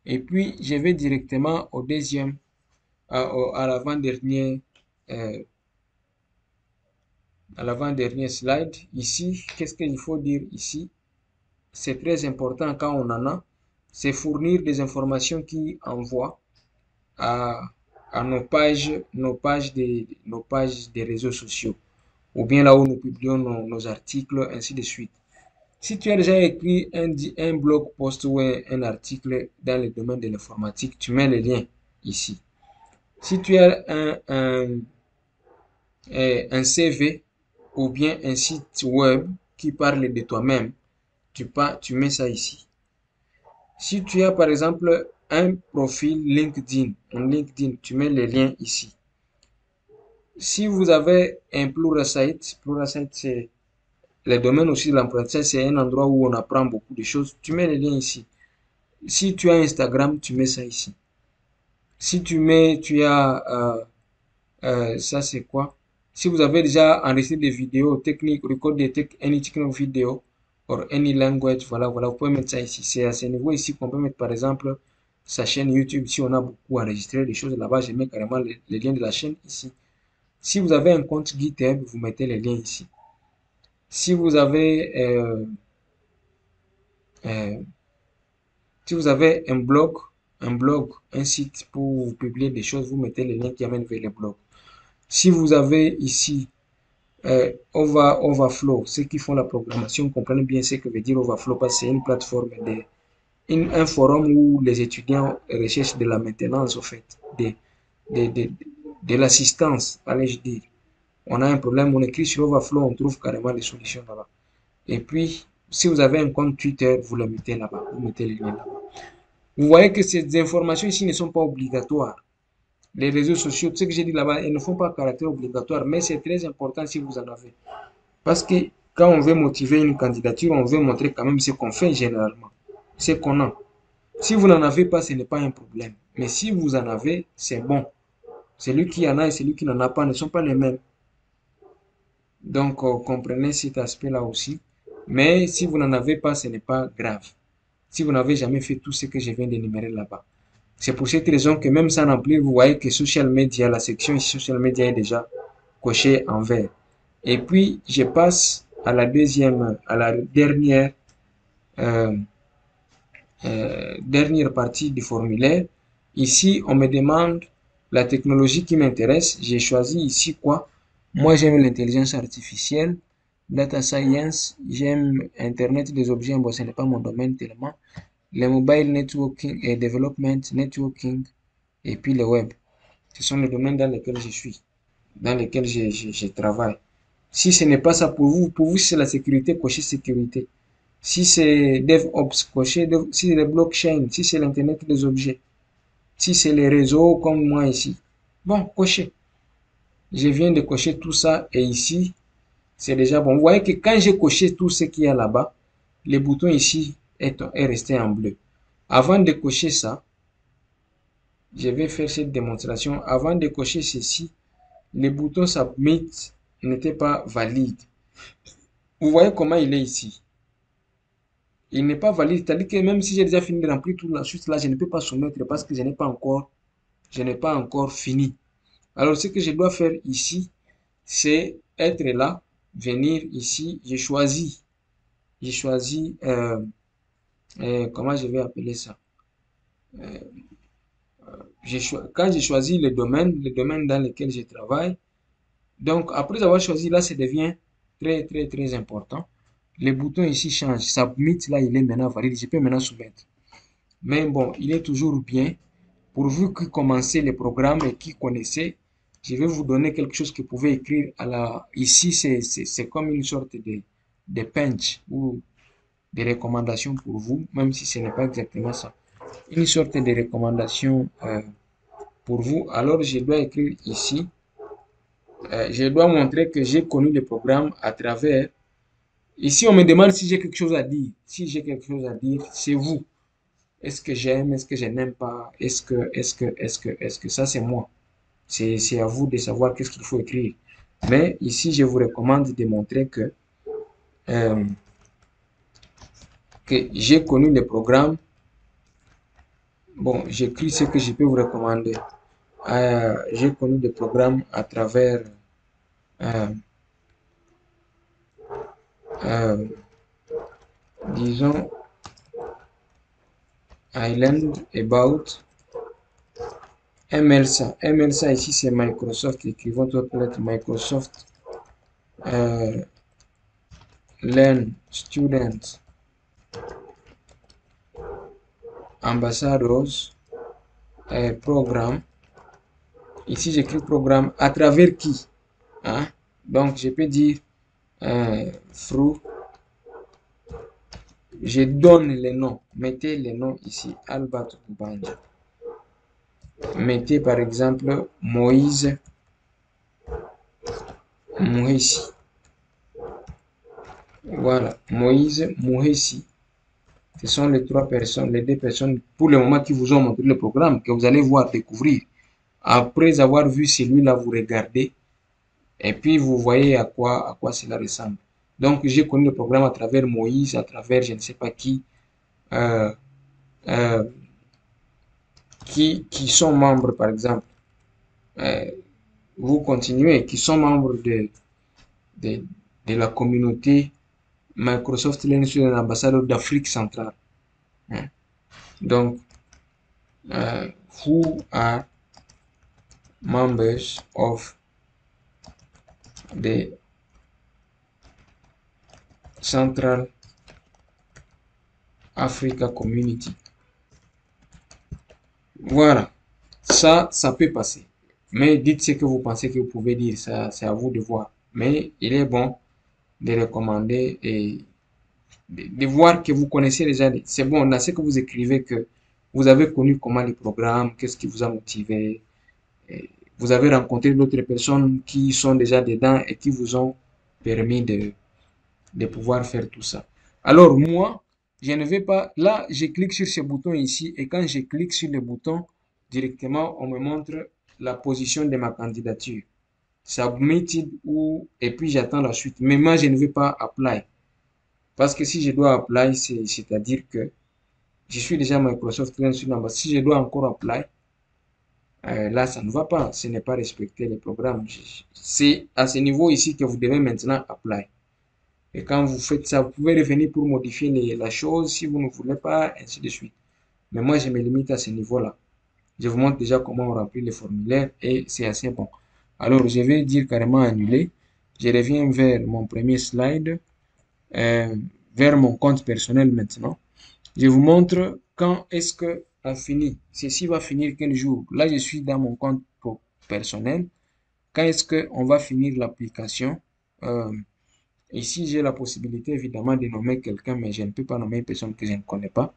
Et puis, je vais directement au deuxième, à l'avant-dernier slide. Ici, qu'est-ce qu'il faut dire ici? C'est très important quand on en a. C'est fournir des informations qui envoient à nos pages des réseaux sociaux, ou bien là où nous publions nos articles, ainsi de suite. Si tu as déjà écrit un blog post ou un article dans le domaine de l'informatique, tu mets le lien ici. Si tu as un CV ou bien un site web qui parle de toi-même, tu mets ça ici. Si tu as par exemple un profil LinkedIn, tu mets le lien ici. Si vous avez un Pluralsight, c'est le domaine aussi de l'apprentissage, c'est un endroit où on apprend beaucoup de choses, tu mets le lien ici. Si tu as Instagram, tu mets ça ici. Si ça c'est quoi? Si vous avez déjà enregistré des vidéos techniques, record any technical video or any language, voilà, vous pouvez mettre ça ici. C'est à ce niveau ici qu'on peut mettre par exemple sa chaîne YouTube. Si on a beaucoup enregistré des choses là-bas, je mets carrément le lien de la chaîne ici. Si vous avez un compte GitHub, vous mettez les liens ici. Si vous avez un blog, un site pour publier des choses, vous mettez les liens qui amènent vers le blog. Si vous avez ici Overflow, ceux qui font la programmation comprennent bien ce que veut dire Overflow, parce que c'est une plateforme, un forum où les étudiants recherchent de la maintenance, au fait, de l'assistance, allez-je dire. On a un problème, on écrit sur Overflow, on trouve carrément des solutions là-bas. Et puis, si vous avez un compte Twitter, vous le mettez là-bas, vous mettez les liens là-bas. Vous voyez que ces informations ici ne sont pas obligatoires. Les réseaux sociaux, ce que j'ai dit là-bas, ils ne font pas caractère obligatoire, mais c'est très important si vous en avez. Parce que quand on veut motiver une candidature, on veut montrer quand même ce qu'on fait généralement, ce qu'on a. Si vous n'en avez pas, ce n'est pas un problème. Mais si vous en avez, c'est bon. Celui qui en a et celui qui n'en a pas ne sont pas les mêmes. Donc, comprenez cet aspect-là aussi. Mais si vous n'en avez pas, ce n'est pas grave. Si vous n'avez jamais fait tout ce que je viens d'énumérer là-bas. C'est pour cette raison que même sans remplir, vous voyez que social media, la section social media est déjà cochée en vert. Et puis, je passe à la dernière partie du formulaire. Ici, on me demande la technologie qui m'intéresse. J'ai choisi ici quoi? Moi, j'aime l'intelligence artificielle, data science, j'aime Internet des objets. Bon, ce n'est pas mon domaine tellement. Les mobile networking et development networking et puis le web. Ce sont les domaines dans lesquels je suis, dans lesquels je travaille. Si ce n'est pas ça pour vous c'est la sécurité, cochez sécurité. Si c'est DevOps, cochez, si c'est le blockchain, si c'est l'Internet des objets, si c'est les réseaux comme moi ici. Bon, cochez. Je viens de cocher tout ça et ici, c'est déjà bon. Vous voyez que quand j'ai coché tout ce qu'il y a là-bas, le bouton ici est resté en bleu. Avant de cocher ça, je vais faire cette démonstration. Avant de cocher ceci, le bouton Submit n'était pas valide. Vous voyez comment il est ici. Il n'est pas valide, c'est-à-dire que même si j'ai déjà fini de remplir tout la suite là, je ne peux pas soumettre parce que je n'ai pas encore fini. Alors ce que je dois faire ici, c'est être là, venir ici, j'ai choisi, comment je vais appeler ça? Quand j'ai choisi le domaine dans lequel je travaille, donc après avoir choisi là, ça devient très très très important. Le bouton ici change, Submit là, il est maintenant valide, je peux maintenant soumettre. Mais bon, il est toujours bien. Pour vous qui commencez le programme et qui connaissez, je vais vous donner quelque chose que vous pouvez écrire à la... Ici, c'est comme une sorte de pinch ou de recommandation pour vous, même si ce n'est pas exactement ça. Une sorte de recommandation pour vous. Alors, je dois écrire ici. Je dois montrer que j'ai connu le programme à travers... Ici, on me demande si j'ai quelque chose à dire. Si j'ai quelque chose à dire, c'est vous. Est-ce que j'aime, est-ce que je n'aime pas, est-ce que ça c'est moi. C'est à vous de savoir qu'est-ce qu'il faut écrire. Mais ici, je vous recommande de montrer que j'ai connu le programme. Bon, j'écris ce que je peux vous recommander. J'ai connu le programme à travers disons I learned about MLSA. MLSA ici c'est Microsoft. Écrivons toutes lettres Microsoft Learn Student Ambassadors Programme. Ici j'écris programme à travers qui, hein? Donc je peux dire through. Je donne les noms. Mettez les noms ici. Albert Banja. Mettez par exemple Moïse Mouhessi. Voilà, Moïse Mouhessi. Ce sont les deux personnes pour le moment qui vous ont montré le programme que vous allez voir découvrir. Après avoir vu celui-là, vous regardez et puis vous voyez à quoi cela ressemble. Donc, j'ai connu le programme à travers Moïse, à travers je ne sais pas qui sont membres, par exemple. Vous continuez, qui sont membres de la communauté Microsoft Learning Student Ambassador d'Afrique centrale. Donc, who are members of the Central Africa Community. Voilà, ça peut passer. Mais dites ce que vous pensez que vous pouvez dire, ça c'est à vous de voir. Mais il est bon de recommander et de voir que vous connaissez déjà. C'est bon, là, ce que vous écrivez, que vous avez connu comment les programmes, qu'est-ce qui vous a motivé, vous avez rencontré d'autres personnes qui sont déjà dedans et qui vous ont permis de pouvoir faire tout ça. Alors moi, je ne vais pas, là je clique sur ce bouton ici et quand je clique sur le bouton, directement on me montre la position de ma candidature. Submitted ou, et puis j'attends la suite. Mais moi je ne vais pas apply. Parce que si je dois apply, c'est-à-dire que je suis déjà Microsoft Learn Student. Si je dois encore apply, là, ça ne va pas. Ce n'est pas respecter les programmes. C'est à ce niveau ici que vous devez maintenant apply. Et quand vous faites ça, vous pouvez revenir pour modifier la chose si vous ne voulez pas, ainsi de suite. Mais moi, je me limite à ce niveau-là. Je vous montre déjà comment on remplit les formulaires et c'est assez bon. Alors, je vais dire carrément annuler. Je reviens vers mon premier slide, vers mon compte personnel maintenant. Je vous montre quand est-ce que on finit. Ceci va finir quel jour? Là, je suis dans mon compte personnel. Quand est-ce qu'on va finir l'application? Ici, j'ai la possibilité évidemment de nommer quelqu'un, mais je ne peux pas nommer une personne que je ne connais pas.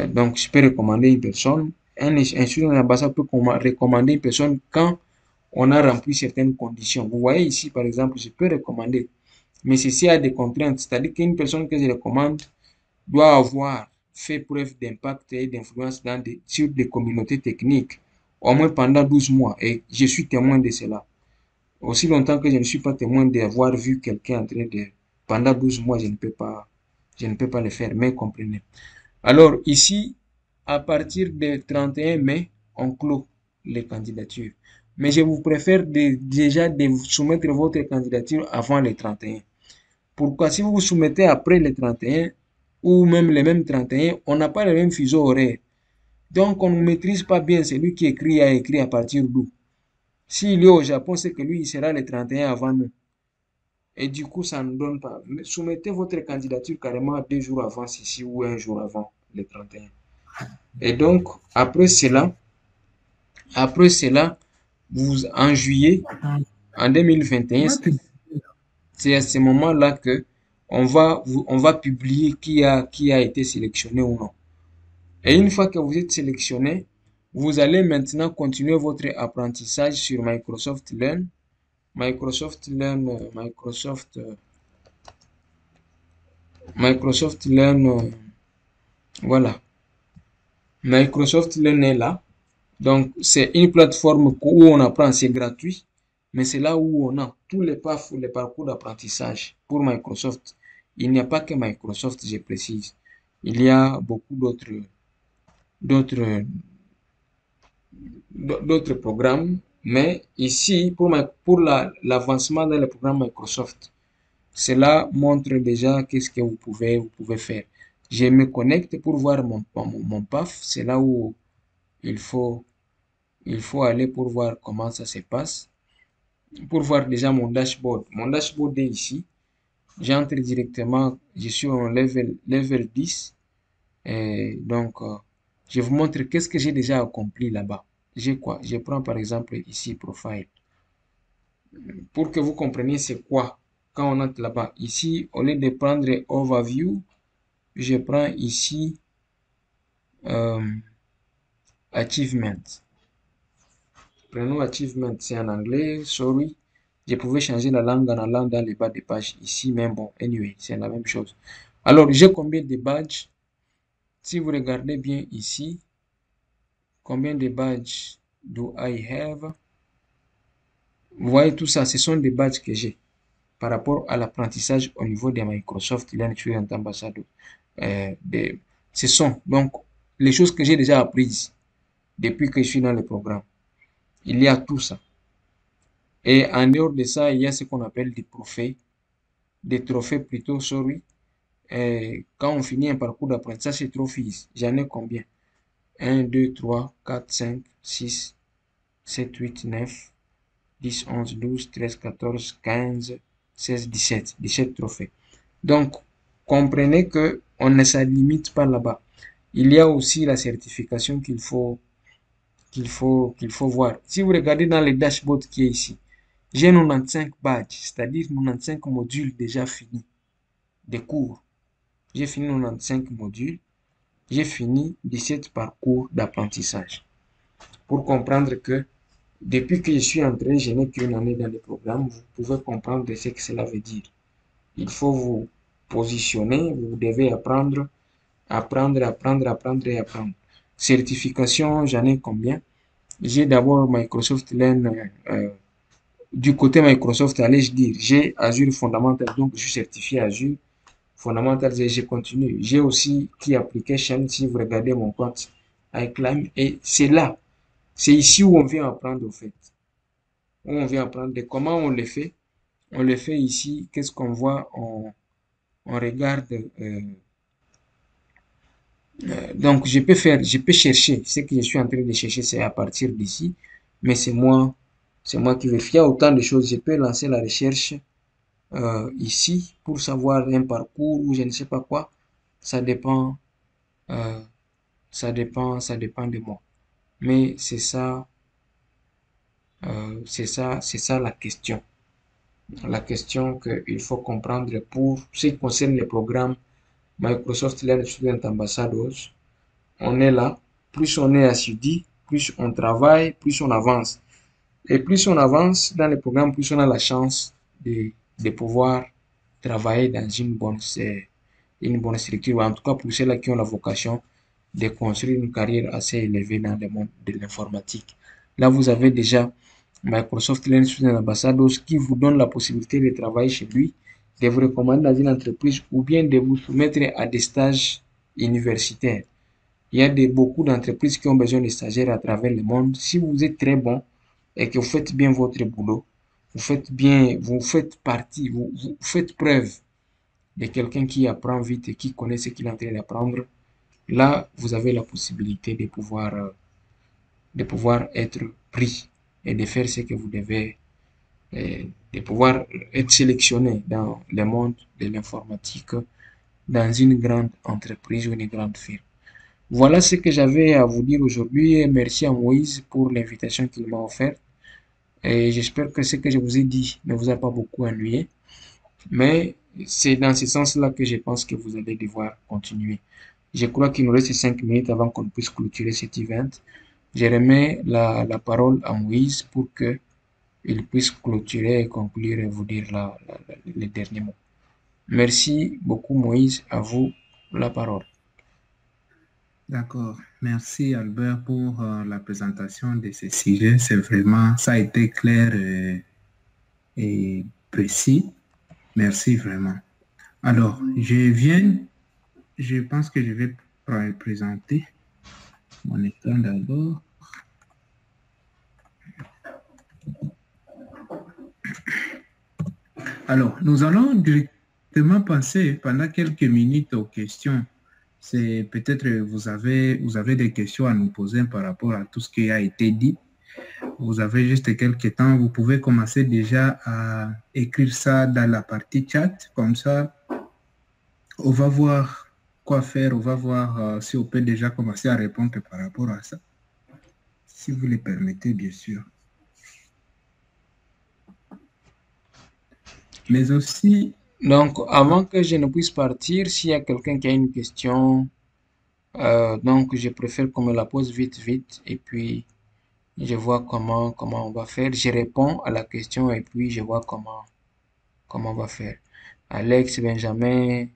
Donc, je peux recommander une personne. Un student d'ambassade peut recommander une personne quand on a rempli certaines conditions. Vous voyez ici, par exemple, je peux recommander. Mais ceci a des contraintes. C'est-à-dire qu'une personne que je recommande doit avoir fait preuve d'impact et d'influence sur des communautés techniques, au moins pendant 12 mois. Et je suis témoin de cela. Aussi longtemps que je ne suis pas témoin d'avoir vu quelqu'un en train de... Pendant 12 mois, je ne peux pas le faire, mais comprenez. Alors ici, à partir du 31 mai, on clôt les candidatures. Mais je vous préfère déjà de soumettre votre candidature avant le 31. Pourquoi? Si vous vous soumettez après le 31, ou même les mêmes 31, on n'a pas les mêmes fuseaux horaires. Donc, on ne maîtrise pas bien celui qui écrit a écrit à partir d'où. S'il est au Japon, c'est que lui, il sera le 31 avant nous. Et du coup, ça ne donne pas. Mais soumettez votre candidature carrément 2 jours avant ceci ou 1 jour avant le 31. Et donc, après cela, vous, en juillet, en 2021, c'est à ce moment-là que on va publier qui a été sélectionné ou non. Et une fois que vous êtes sélectionné, vous allez maintenant continuer votre apprentissage sur Microsoft Learn. Microsoft Learn, voilà. Microsoft Learn est là. Donc, c'est une plateforme où on apprend, c'est gratuit, mais c'est là où on a tous les parcours d'apprentissage pour Microsoft. Il n'y a pas que Microsoft, je précise. Il y a beaucoup d'autres programmes, mais ici, pour l'avancement dans le programme Microsoft, cela montre déjà qu'est-ce que vous pouvez faire. Je me connecte pour voir mon PAF, c'est là où il faut aller pour voir comment ça se passe. Pour voir déjà mon dashboard. Mon dashboard est ici. J'entre directement, je suis en level 10. Et donc, je vous montre qu'est-ce que j'ai déjà accompli là-bas. J'ai quoi? Je prends par exemple ici Profile. Pour que vous compreniez c'est quoi quand on entre là-bas. Ici, au lieu de prendre Overview, je prends ici Achievement. Prenons Achievement, c'est en anglais, sorry. Je pouvais changer la langue en allant dans les bas de page ici, mais bon, anyway, c'est la même chose. Alors, j'ai combien de badges? Si vous regardez bien ici, combien de badges do I have? Vous voyez tout ça, ce sont des badges que j'ai par rapport à l'apprentissage au niveau de Microsoft Learn Student Ambassador. Ce sont donc les choses que j'ai déjà apprises depuis que je suis dans le programme. Il y a tout ça. Et en dehors de ça, il y a ce qu'on appelle des trophées plutôt, sorry. Quand on finit un parcours d'apprentissage, c'est trophies. J'en ai combien? 1, 2, 3, 4, 5, 6, 7, 8, 9, 10, 11, 12, 13, 14, 15, 16, 17. 17 trophées. Donc, comprenez que on ne se limite pas là-bas. Il y a aussi la certification qu'il faut voir. Si vous regardez dans le dashboard qui est ici, j'ai 95 badges, c'est-à-dire 95 modules déjà finis de cours. J'ai fini 95 modules. J'ai fini 17 parcours d'apprentissage. Pour comprendre que Depuis que je suis entré, je n'ai qu'une année dans le programme. Vous pouvez comprendre ce que cela veut dire. Il faut vous positionner, vous devez apprendre, apprendre et apprendre. Certification, j'en ai combien? J'ai d'abord Microsoft Learn. Du côté Microsoft, allais-je dire, j'ai Azure Fundamental, donc je suis certifié Azure Fundamental et je continue. J'ai aussi Key Application, si vous regardez mon compte iClimb, et c'est là, c'est ici où on vient apprendre au fait. Où on vient apprendre de comment on le fait. On le fait ici, qu'est-ce qu'on voit? On regarde. Donc, je peux chercher. Ce que je suis en train de chercher, c'est à partir d'ici. Mais c'est moi qui vérifie. Il y a autant de choses. Je peux lancer la recherche ici pour savoir un parcours ou je ne sais pas quoi. Ça dépend, euh, ça dépend de moi. Mais c'est ça la question. La question qu'il faut comprendre pour ce qui concerne les programmes Microsoft Learn Student Ambassadors. On est là, plus on est assidu, plus on travaille, plus on avance. Et plus on avance dans les programmes, plus on a la chance de pouvoir travailler dans une bonne structure, en tout cas pour ceux-là qui ont la vocation de construire une carrière assez élevée dans le monde de l'informatique. Là, vous avez déjà Microsoft Learn Student Ambassadors qui vous donne la possibilité de travailler chez lui, de vous recommander dans une entreprise ou bien de vous soumettre à des stages universitaires. Il y a beaucoup d'entreprises qui ont besoin de stagiaires à travers le monde. Si vous êtes très bon et que vous faites bien votre boulot, vous faites partie, vous faites preuve de quelqu'un qui apprend vite et qui connaît ce qu'il est en train d'apprendre, là, vous avez la possibilité de pouvoir être pris et de faire ce que vous devez, de pouvoir être sélectionné dans le monde de l'informatique, dans une grande entreprise ou une grande firme. Voilà ce que j'avais à vous dire aujourd'hui et merci à Moïse pour l'invitation qu'il m'a offerte. Et j'espère que ce que je vous ai dit ne vous a pas beaucoup ennuyé. Mais c'est dans ce sens-là que je pense que vous allez devoir continuer. Je crois qu'il nous reste 5 minutes avant qu'on puisse clôturer cet event. Je remets la parole à Moïse pour qu'il puisse clôturer et conclure et vous dire les derniers mots. Merci beaucoup Moïse, à vous la parole. D'accord. Merci Albert pour la présentation de ce sujet. C'est vraiment, ça a été clair et précis. Merci vraiment. Alors, je pense que je vais présenter mon écran d'abord. Alors, nous allons directement passer pendant quelques minutes aux questions. C'est peut-être vous avez des questions à nous poser par rapport à tout ce qui a été dit. Vous avez juste quelques temps, vous pouvez commencer déjà à écrire ça dans la partie chat, comme ça, on va voir quoi faire, on va voir si on peut déjà commencer à répondre par rapport à ça, si vous le permettez, bien sûr. Mais aussi... Donc, avant que je ne puisse partir, s'il y a quelqu'un qui a une question, donc je préfère qu'on me la pose vite, et puis je vois comment on va faire. Je réponds à la question et puis je vois comment on va faire. Alex, Benjamin,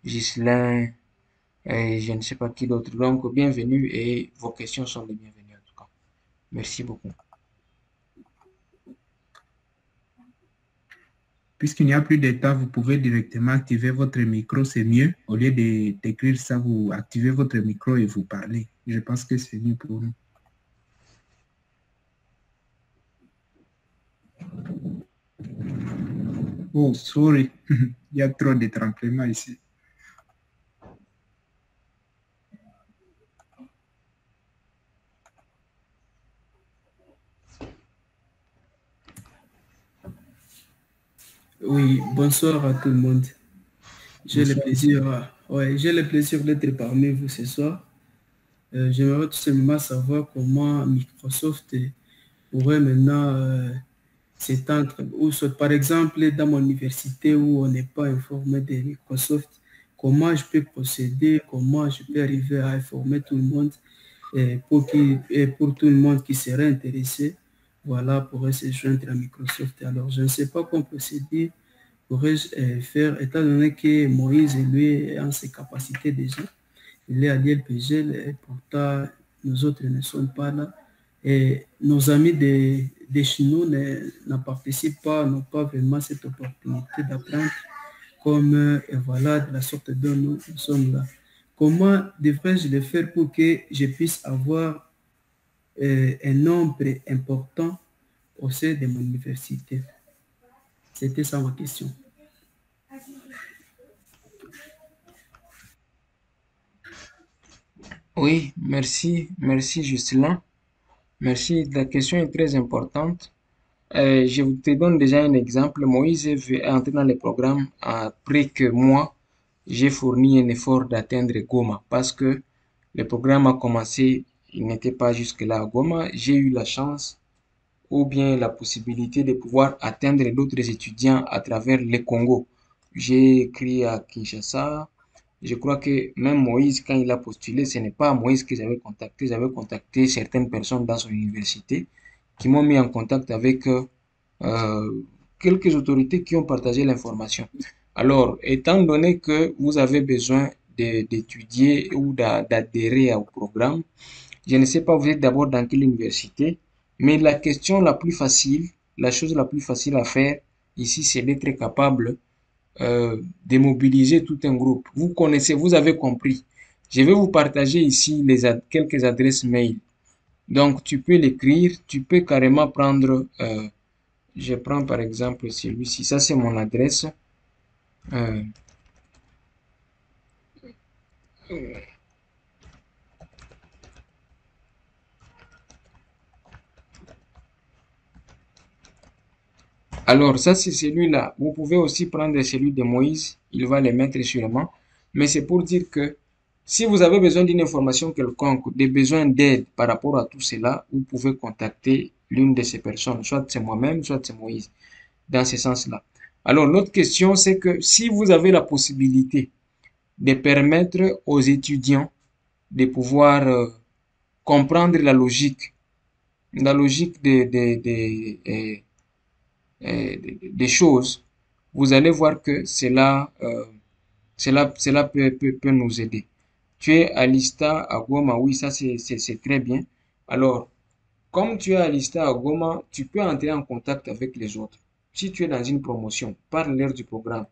Ghislain, et je ne sais pas qui d'autre. Donc, bienvenue et vos questions sont les bienvenues en tout cas. Merci beaucoup. Puisqu'il n'y a plus de temps, vous pouvez directement activer votre micro, c'est mieux. Au lieu d'écrire ça, vous activez votre micro et vous parlez. Je pense que c'est mieux pour nous. Oh, sorry. Il y a trop de tremblements ici. Oui, bonsoir à tout le monde. J'ai le plaisir d'être parmi vous ce soir. J'aimerais tout simplement savoir comment Microsoft pourrait maintenant s'étendre, ou soit, par exemple dans mon université où on n'est pas informé de Microsoft, comment je peux procéder, comment je peux arriver à informer tout le monde pour tout le monde qui serait intéressé voilà, pourrait se joindre à Microsoft. Alors, je ne sais pas comment procéder pourrais-je faire, étant donné que Moïse, lui, est en ses capacités déjà. Il est à l'ILPG, et pourtant, nous autres ne sommes pas là. Et nos amis des Chinois ne participent pas, n'ont pas vraiment cette opportunité d'apprendre comme, et voilà, de la sorte dont nous sommes là. Comment devrais-je le faire pour que je puisse avoir un nombre important au sein de mon université? C'était ça ma question. Oui, merci Justin. Merci, la question est très importante. Je te donne déjà un exemple. Moïse est entré dans le programme après que moi, j'ai fourni un effort d'atteindre Goma parce que le programme a commencé, il n'était pas jusque-là à Goma. J'ai eu la chance ou bien la possibilité de pouvoir atteindre d'autres étudiants à travers le Congo. J'ai écrit à Kinshasa. Je crois que même Moïse, quand il a postulé, ce n'est pas Moïse que j'avais contacté certaines personnes dans son université qui m'ont mis en contact avec quelques autorités qui ont partagé l'information. Alors, étant donné que vous avez besoin d'étudier ou d'adhérer au programme, je ne sais pas, vous êtes d'abord dans quelle université, mais la question la plus facile, la chose la plus facile à faire ici, c'est d'être capable de mobiliser tout un groupe. Vous connaissez, vous avez compris. Je vais vous partager ici quelques adresses mail. Donc, tu peux l'écrire, tu peux carrément prendre, je prends par exemple celui-ci, ça c'est mon adresse. Euh, Alors, ça, c'est celui-là. Vous pouvez aussi prendre celui de Moïse. Il va les mettre sûrement. Mais c'est pour dire que si vous avez besoin d'une information quelconque, des besoins d'aide par rapport à tout cela, vous pouvez contacter l'une de ces personnes. Soit c'est moi-même, soit c'est Moïse. Dans ce sens-là. Alors, l'autre question, c'est que si vous avez la possibilité de permettre aux étudiants de pouvoir comprendre la logique des choses, vous allez voir que cela peut nous aider. Tu es à Lista, à Goma, oui, ça c'est très bien. Alors, comme tu es à Lista, à Goma, tu peux entrer en contact avec les autres. Si tu es dans une promotion, parle-leur du programme.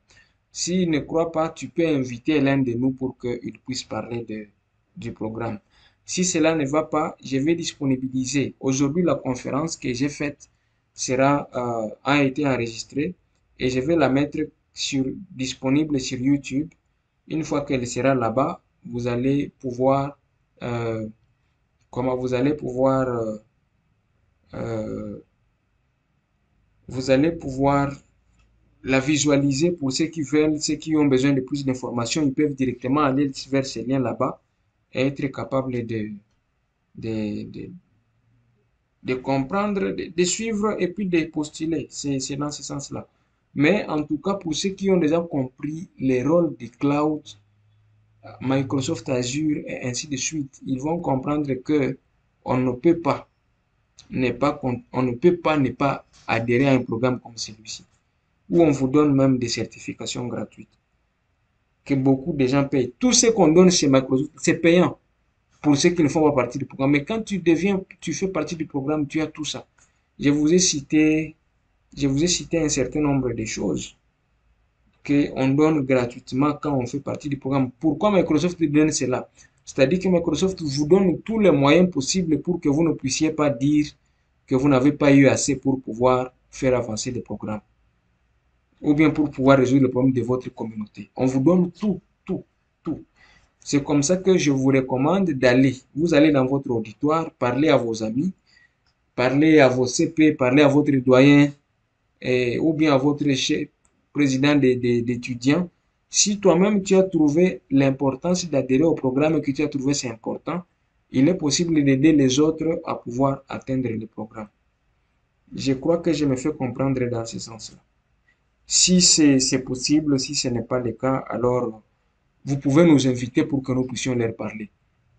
S'ils ne croient pas, tu peux inviter l'un de nous pour qu'il puisse parler du programme. Si cela ne va pas, je vais disponibiliser. Aujourd'hui, la conférence que j'ai faite a été enregistrée et je vais la mettre disponible sur YouTube. Une fois qu'elle sera là-bas, vous allez pouvoir, comment vous allez pouvoir, euh, vous allez pouvoir la visualiser pour ceux qui veulent, ceux qui ont besoin de plus d'informations, ils peuvent directement aller vers ce lien là-bas et être capables de, de, de comprendre, de suivre et puis de postuler. C'est dans ce sens-là. Mais en tout cas, pour ceux qui ont déjà compris les rôles du cloud, Microsoft Azure et ainsi de suite, ils vont comprendre que on ne peut pas on ne peut pas ne pas adhérer à un programme comme celui-ci, où on vous donne même des certifications gratuites, que beaucoup de gens payent. Tout ce qu'on donne chez Microsoft, c'est payant pour ceux qui ne font pas partie du programme. Mais quand tu fais partie du programme, tu as tout ça. Je vous ai cité un certain nombre de choses qu'on donne gratuitement quand on fait partie du programme. Pourquoi Microsoft donne cela? C'est-à-dire que Microsoft vous donne tous les moyens possibles pour que vous ne puissiez pas dire que vous n'avez pas eu assez pour pouvoir faire avancer le programme, ou bien pour pouvoir résoudre le problème de votre communauté. On vous donne tout, tout, tout. C'est comme ça que je vous recommande d'aller. Vous allez dans votre auditoire, parler à vos amis, parler à vos CP, parler à votre doyen, ou bien à votre chef, président d'étudiants. Si toi-même tu as trouvé l'importance d'adhérer au programme et que tu as trouvé c'est important, il est possible d'aider les autres à pouvoir atteindre le programme. Je crois que je me fais comprendre dans ce sens-là. Si c'est possible, si ce n'est pas le cas, alors vous pouvez nous inviter pour que nous puissions leur parler.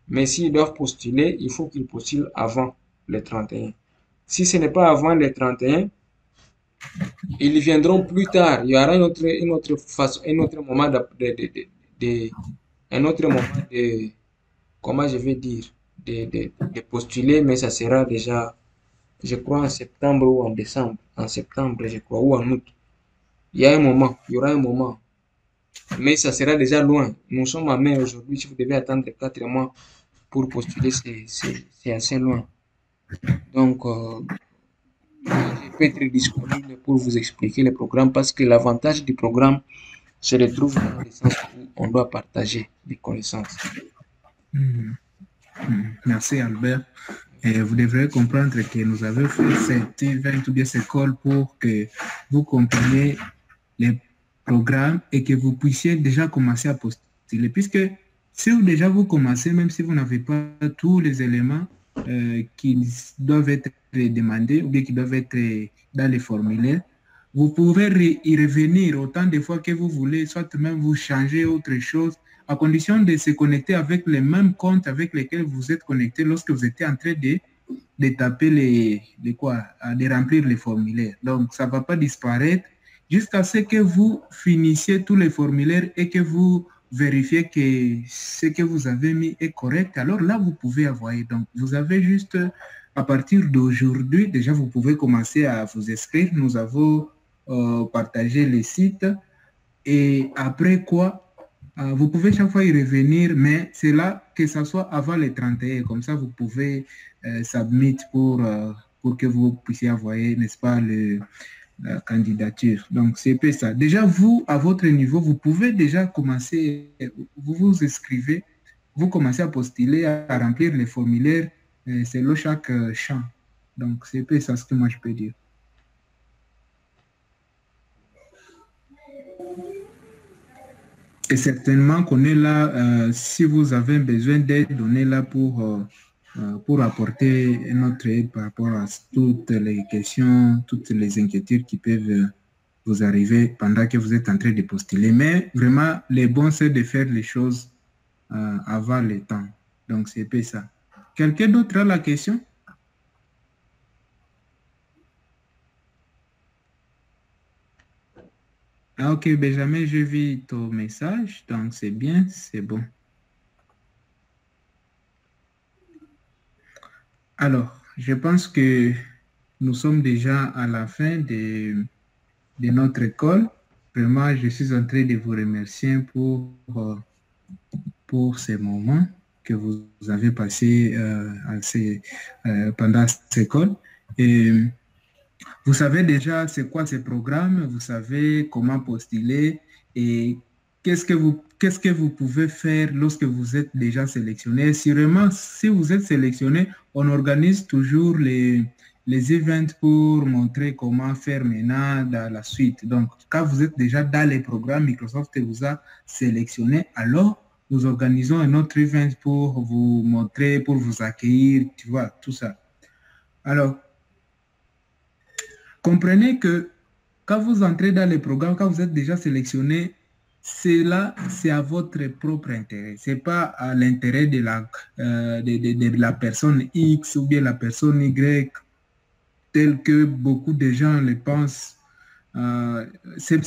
Mais s'ils doivent postuler, il faut qu'ils postulent avant le 31. Si ce n'est pas avant les 31, ils viendront plus tard. Il y aura une autre façon, un autre moment un autre moment de, comment je vais dire, de postuler, mais ça sera déjà, je crois, en septembre ou en décembre. En septembre, je crois, ou en août. Il y a un moment, il y aura un moment. Mais ça sera déjà loin. Nous sommes en mai aujourd'hui. Si vous devez attendre 4 mois pour postuler, c'est assez loin. Donc, je peux être disponible pour vous expliquer le programme parce que l'avantage du programme se retrouve dans le sens où on doit partager des connaissances. Merci Albert. Et vous devrez comprendre que nous avons fait cet event ou bien cette call pour que vous compreniez les programmes et que vous puissiez déjà commencer à postuler. Puisque si déjà vous commencez, même si vous n'avez pas tous les éléments qui doivent être demandés ou bien qui doivent être dans les formulaires, vous pouvez y revenir autant de fois que vous voulez, soit même vous changer autre chose, à condition de se connecter avec les mêmes comptes avec lesquels vous êtes connecté lorsque vous étiez en train de taper de remplir les formulaires. Donc, ça ne va pas disparaître jusqu'à ce que vous finissiez tous les formulaires et que vous vérifiez que ce que vous avez mis est correct. Alors là, vous pouvez envoyer. Donc, vous avez juste, à partir d'aujourd'hui, déjà, vous pouvez commencer à vous inscrire. Nous avons partagé les sites. Et après quoi, vous pouvez chaque fois y revenir, mais c'est là que ça soit avant les 31. Comme ça, vous pouvez submit pour que vous puissiez envoyer, n'est-ce pas, la candidature. Donc, c'est peu ça. Déjà, vous, à votre niveau, vous pouvez déjà commencer, vous vous inscrivez, vous commencez à postuler, à remplir les formulaires selon chaque champ. Donc, c'est peu ça ce que moi je peux dire. Et certainement qu'on est là, si vous avez besoin d'aide, on est là pour apporter notre aide par rapport à toutes les questions, toutes les inquiétudes qui peuvent vous arriver pendant que vous êtes en train de postuler. Mais vraiment, le bon, c'est de faire les choses avant le temps. Donc, c'est un peu ça. Quelqu'un d'autre a la question? Ah, ok, Benjamin, je vis ton message, donc c'est bien, c'est bon. Alors, je pense que nous sommes déjà à la fin de notre école. Vraiment, je suis en train de vous remercier pour ces moments que vous avez passés pendant cette école. Et vous savez déjà c'est quoi ce programme, vous savez comment postuler et qu'est-ce que vous pouvez faire lorsque vous êtes déjà sélectionné. Sûrement, si vous êtes sélectionné, on organise toujours les events pour montrer comment faire maintenant dans la suite. Donc, quand vous êtes déjà dans les programmes, Microsoft vous a sélectionné, alors nous organisons un autre event pour vous montrer, pour vous accueillir, tu vois, tout ça. Alors, comprenez que quand vous entrez dans les programmes, quand vous êtes déjà sélectionné, c'est à votre propre intérêt. Ce n'est pas à l'intérêt de la personne X ou bien la personne Y, tel que beaucoup de gens le pensent. C'est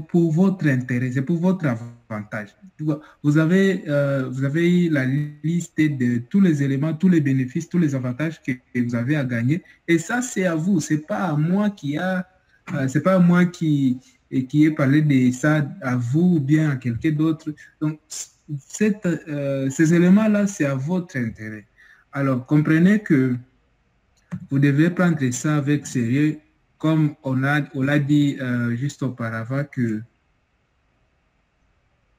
pour votre intérêt, c'est pour votre avantage. Vous avez eu la liste de tous les éléments, tous les bénéfices, tous les avantages que vous avez à gagner. Et ça, c'est à vous. C'est pas à moi c'est pas à moi qui ai parlé de ça à vous ou bien à quelqu'un d'autre. Donc, ces éléments-là, c'est à votre intérêt. Alors, comprenez que vous devez prendre ça avec sérieux, comme on l'a dit juste auparavant,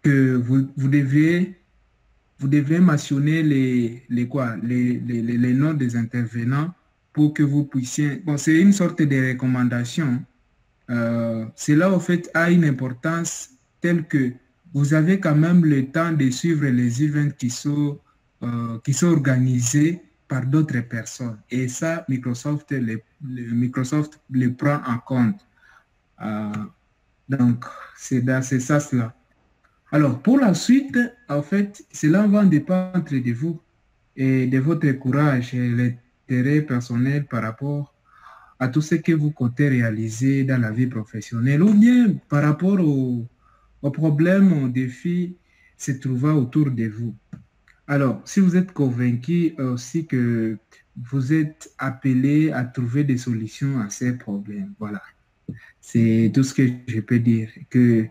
que vous devriez mentionner les noms des intervenants pour que vous puissiez... Bon, c'est une sorte de recommandation. Cela, en fait, a une importance telle que vous avez quand même le temps de suivre les events qui sont organisés par d'autres personnes. Et ça, Microsoft le prend en compte. Donc, c'est ça, cela. Alors, pour la suite, en fait, cela va dépendre de vous et de votre courage et intérêt personnel par rapport à tout ce que vous comptez réaliser dans la vie professionnelle ou bien par rapport aux problèmes, aux défis se trouvant autour de vous. Alors, si vous êtes convaincu aussi que vous êtes appelé à trouver des solutions à ces problèmes, voilà. C'est tout ce que je peux dire. Que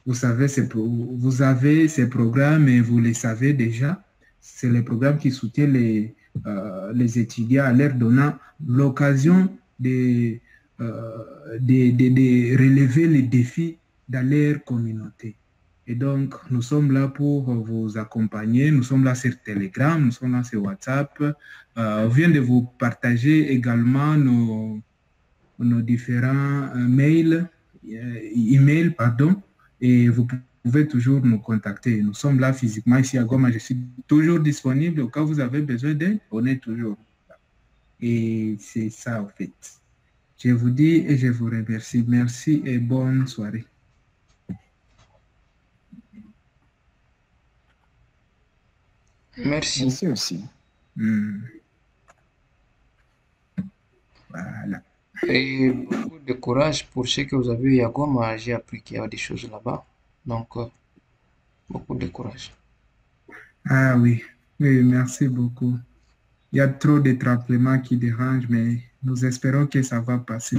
vous savez, vous avez ces programmes et vous les savez déjà. C'est les programmes qui soutiennent les étudiants en leur donnant l'occasion de relever les défis dans leur communauté. Et donc, nous sommes là pour vous accompagner. Nous sommes là sur Telegram, nous sommes là sur WhatsApp. On vient de vous partager également nos différents emails, pardon, et vous pouvez toujours nous contacter. Nous sommes là physiquement ici à Goma. Je suis toujours disponible. Au cas où vous avez besoin d'aide, on est toujours là. Et c'est ça, en fait. Je vous dis et je vous remercie. Merci et bonne soirée. Merci. Merci aussi. Voilà. Et beaucoup de courage pour ce que vous avez eu à Goma. J'ai appris qu'il y a des choses là-bas. Donc, beaucoup de courage. Ah oui, oui, merci beaucoup. Il y a trop de tremblements qui dérangent, mais nous espérons que ça va passer.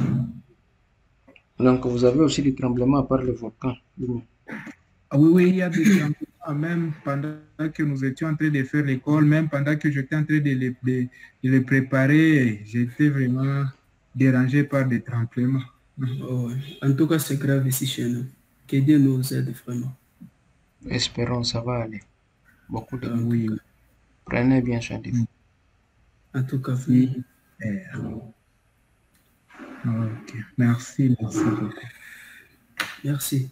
Donc, vous avez aussi des tremblements par le volcan. Ah oui, oui, il y a des tremblements, même pendant que nous étions en train de faire l'école, même pendant que j'étais en train de les préparer, j'étais vraiment dérangé par des tremblements. Oh, ouais. En tout cas, c'est grave ici chez nous. Que Dieu nous aide vraiment. Espérons, ça va aller. Beaucoup de Oui. Prenez bien soin de vous. En tout cas, Oui. Ok. Merci beaucoup. merci.